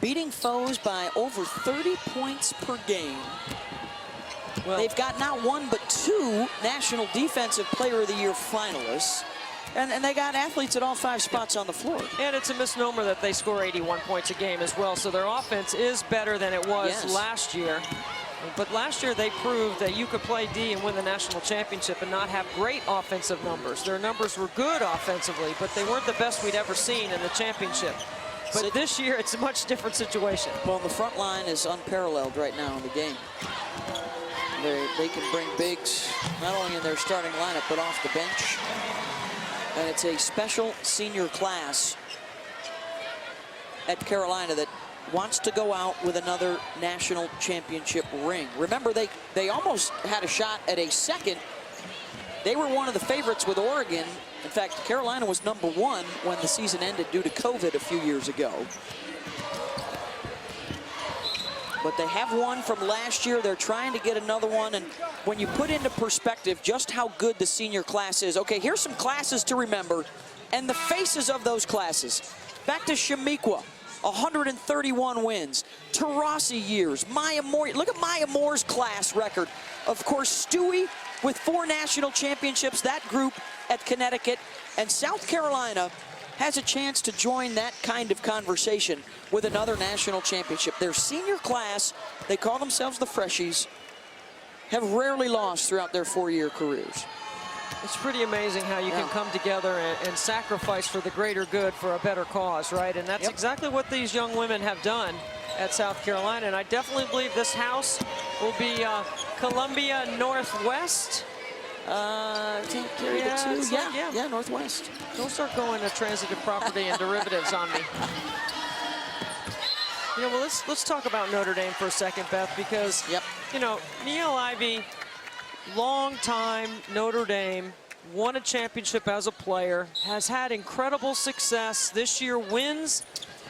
beating foes by over 30 points per game. Well, they've got not one but 2 National Defensive Player of the Year finalists. And they got athletes at all 5 spots on the floor. And it's a misnomer that they score 81 points a game as well. So their offense is better than it was last year. But last year they proved that you could play D and win the national championship and not have great offensive numbers. Their numbers were good offensively, but they weren't the best we'd ever seen in the championship. But this year it's a much different situation. Well, the front line is unparalleled right now in the game. They can bring bigs not only in their starting lineup but off the bench. And it's a special senior class at Carolina that wants to go out with another national championship ring. Remember, they almost had a shot at a second. They were one of the favorites with Oregon. In fact, Carolina was #1 when the season ended due to COVID a few years ago. But they have one from last year. They're trying to get another one. And when you put into perspective just how good the senior class is, okay, here's some classes to remember and the faces of those classes. Back to Shamiqua, 131 wins. Taurasi years, Maya Moore. Look at Maya Moore's class record. Of course, Stewie with 4 national championships, that group at Connecticut. And South Carolina has a chance to join that kind of conversation with another national championship. Their senior class, they call themselves the Freshies, have rarely lost throughout their 4-year careers. It's pretty amazing how you can come together and sacrifice for the greater good for a better cause, right? And that's exactly what these young women have done at South Carolina. And I definitely believe this house will be Columbia Northwest. Yeah, Northwest. Don't start going to transitive property and derivatives on me. You know, well, let's talk about Notre Dame for a second, Beth, because you know, Niele Ivey, long time Notre Dame, won a championship as a player, has had incredible success. This year wins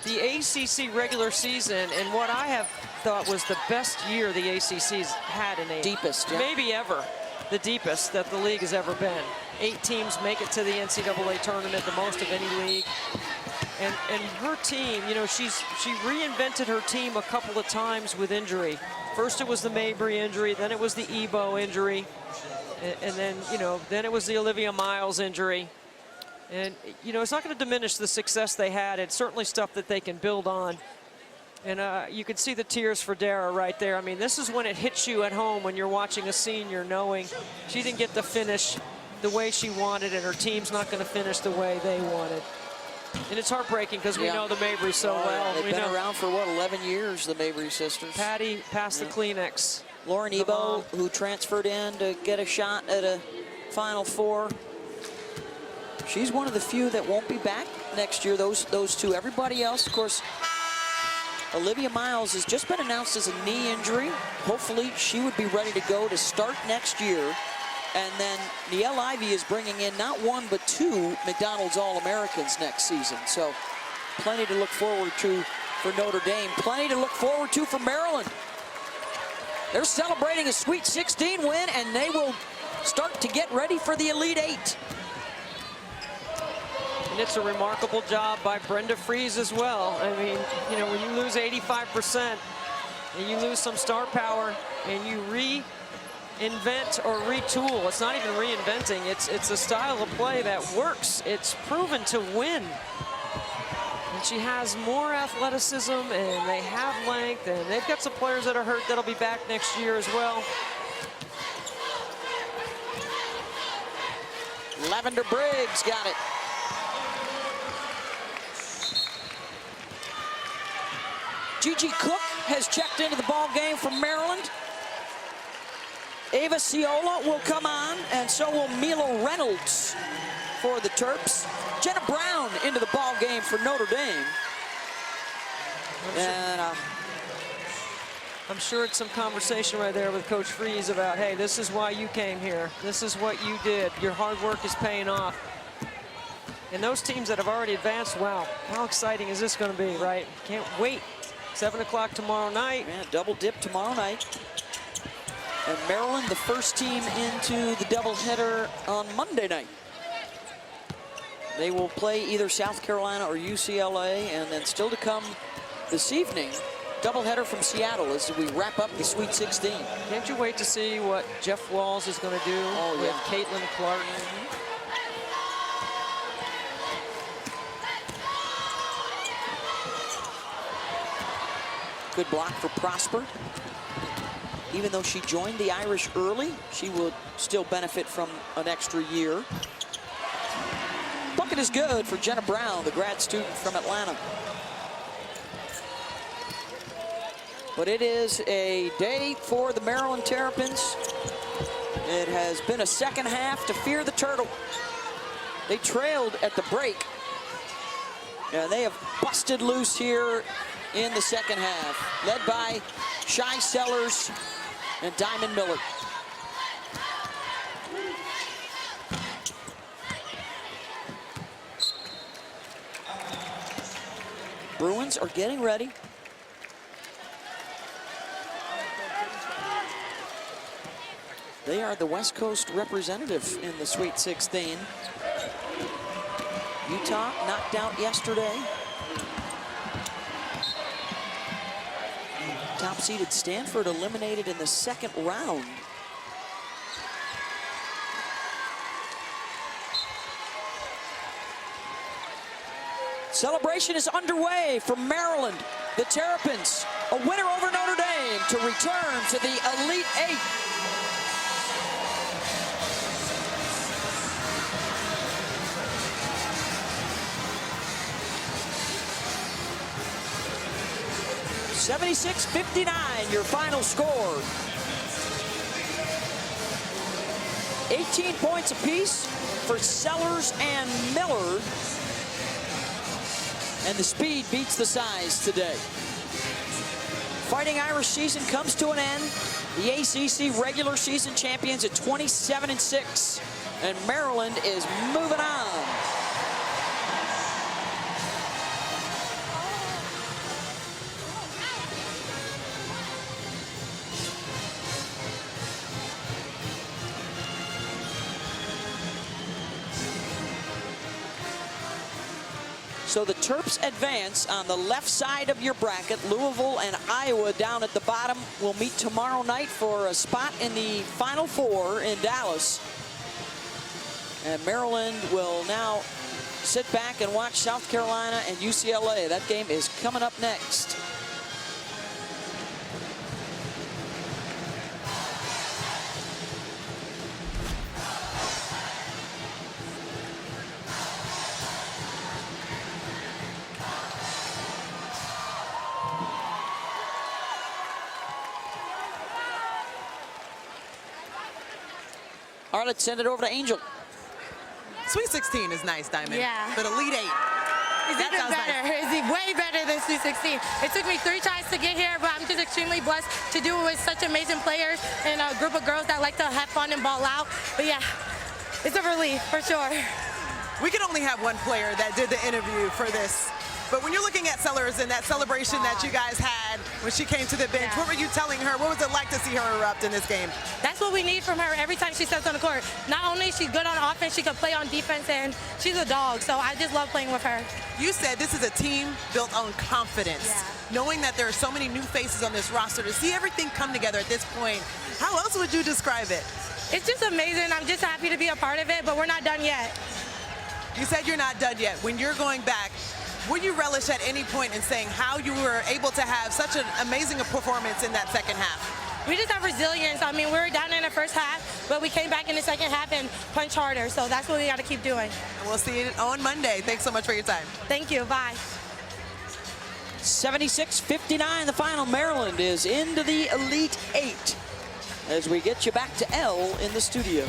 the ACC regular season, and what I have thought was the best year the ACC's had in deepest, maybe ever. The deepest that the league has ever been. 8 teams make it to the NCAA tournament, the most of any league. And her team, you know, she reinvented her team a couple of times with injury. First it was the Mabry injury, then it was the Ebo injury, and then, you know, then it was the Olivia Miles injury. And, you know, it's not going to diminish the success they had. It's certainly stuff that they can build on. And you can see the tears for Dara right there. I mean, this is when it hits you at home when you're watching a senior knowing she didn't get to finish the way she wanted and her team's not going to finish the way they wanted. And it's heartbreaking because we know the Mabry so well. They've been around for, what, 11 years, the Mabry sisters. Patty passed the Kleenex. Lauren Ebo, who transferred in to get a shot at a Final Four. She's one of the few that won't be back next year, those 2. Everybody else, of course, Olivia Miles has just been announced as a knee injury. Hopefully she would be ready to go to start next year. And then Niele Ivey is bringing in not 1 but 2 McDonald's All-Americans next season. So plenty to look forward to for Notre Dame. Plenty to look forward to for Maryland. They're celebrating a Sweet 16 win, and they will start to get ready for the Elite 8. And it's a remarkable job by Brenda Fries as well. I mean, you know, when you lose 85% and you lose some star power and you reinvent or retool, it's not even reinventing, it's a style of play that works. It's proven to win. And she has more athleticism and they have length and they've got some players that are hurt that'll be back next year as well. Lavender Briggs got it. Gigi Cook has checked into the ball game for Maryland. Ava Ciola will come on, and so will Mila Reynolds for the Terps. Jenna Brown into the ball game for Notre Dame. And I'm sure it's some conversation right there with Coach Fries about, hey, this is why you came here. This is what you did. Your hard work is paying off. And those teams that have already advanced, wow, how exciting is this going to be, right? Can't wait. 7 o'clock tomorrow night. Yeah, double dip tomorrow night. And Maryland, the first team into the doubleheader on Monday night. They will play either South Carolina or UCLA, and then still to come this evening, doubleheader from Seattle as we wrap up the Sweet 16. Can't you wait to see what Jeff Walls is going to do with Caitlin Clark? Good block for Prosper. Even though she joined the Irish early, she will still benefit from an extra year. Bucket is good for Jenna Brown, the grad student from Atlanta. But it is a day for the Maryland Terrapins. It has been a second half to fear the turtle. They trailed at the break, and they have busted loose here in the second half, led by Shy Sellers and Diamond Miller. Bruins are getting ready. They are the West Coast representative in the Sweet 16. Utah knocked out yesterday. Top-seeded Stanford eliminated in the second round. Celebration is underway for Maryland. The Terrapins, a winner over Notre Dame to return to the Elite Eight. (76-59) your final score. 18 points apiece for Sellers and Miller. And the speed beats the size today. Fighting Irish season comes to an end. The ACC regular season champions at 27-6. And Maryland is moving on. So the Terps advance on the left side of your bracket. Louisville and Iowa down at the bottom will meet tomorrow night for a spot in the Final Four in Dallas. And Maryland will now sit back and watch South Carolina and UCLA. That game is coming up next. All right, let's send it over to Angel. Sweet 16 is nice, Diamond. Yeah. But Elite Eight. It's even better. Nice. It's way better than Sweet 16. It took me 3 tries to get here, but I'm just extremely blessed to do it with such amazing players and a group of girls that like to have fun and ball out. But yeah, it's a relief for sure. We can only have one player that did the interview for this. But when you're looking at Sellers and that celebration that you guys had when she came to the bench, what were you telling her? What was it like to see her erupt in this game? That's what we need from her every time she steps on the court. Not only is she good on offense, she can play on defense, and she's a dog. So I just love playing with her. You said this is a team built on confidence. Knowing that there are so many new faces on this roster, to see everything come together at this point, how else would you describe it? It's just amazing. I'm just happy to be a part of it, but we're not done yet. You said you're not done yet. When you're going back, would you relish at any point in saying how you were able to have such an amazing performance in that second half? We just have resilience. I mean, we were down in the first half, but we came back in the second half and punched harder. So that's what we got to keep doing. And we'll see you on Monday. Thanks so much for your time. Thank you. Bye. 76-59, the final. Maryland is into the Elite Eight as we get you back to Elle in the studio.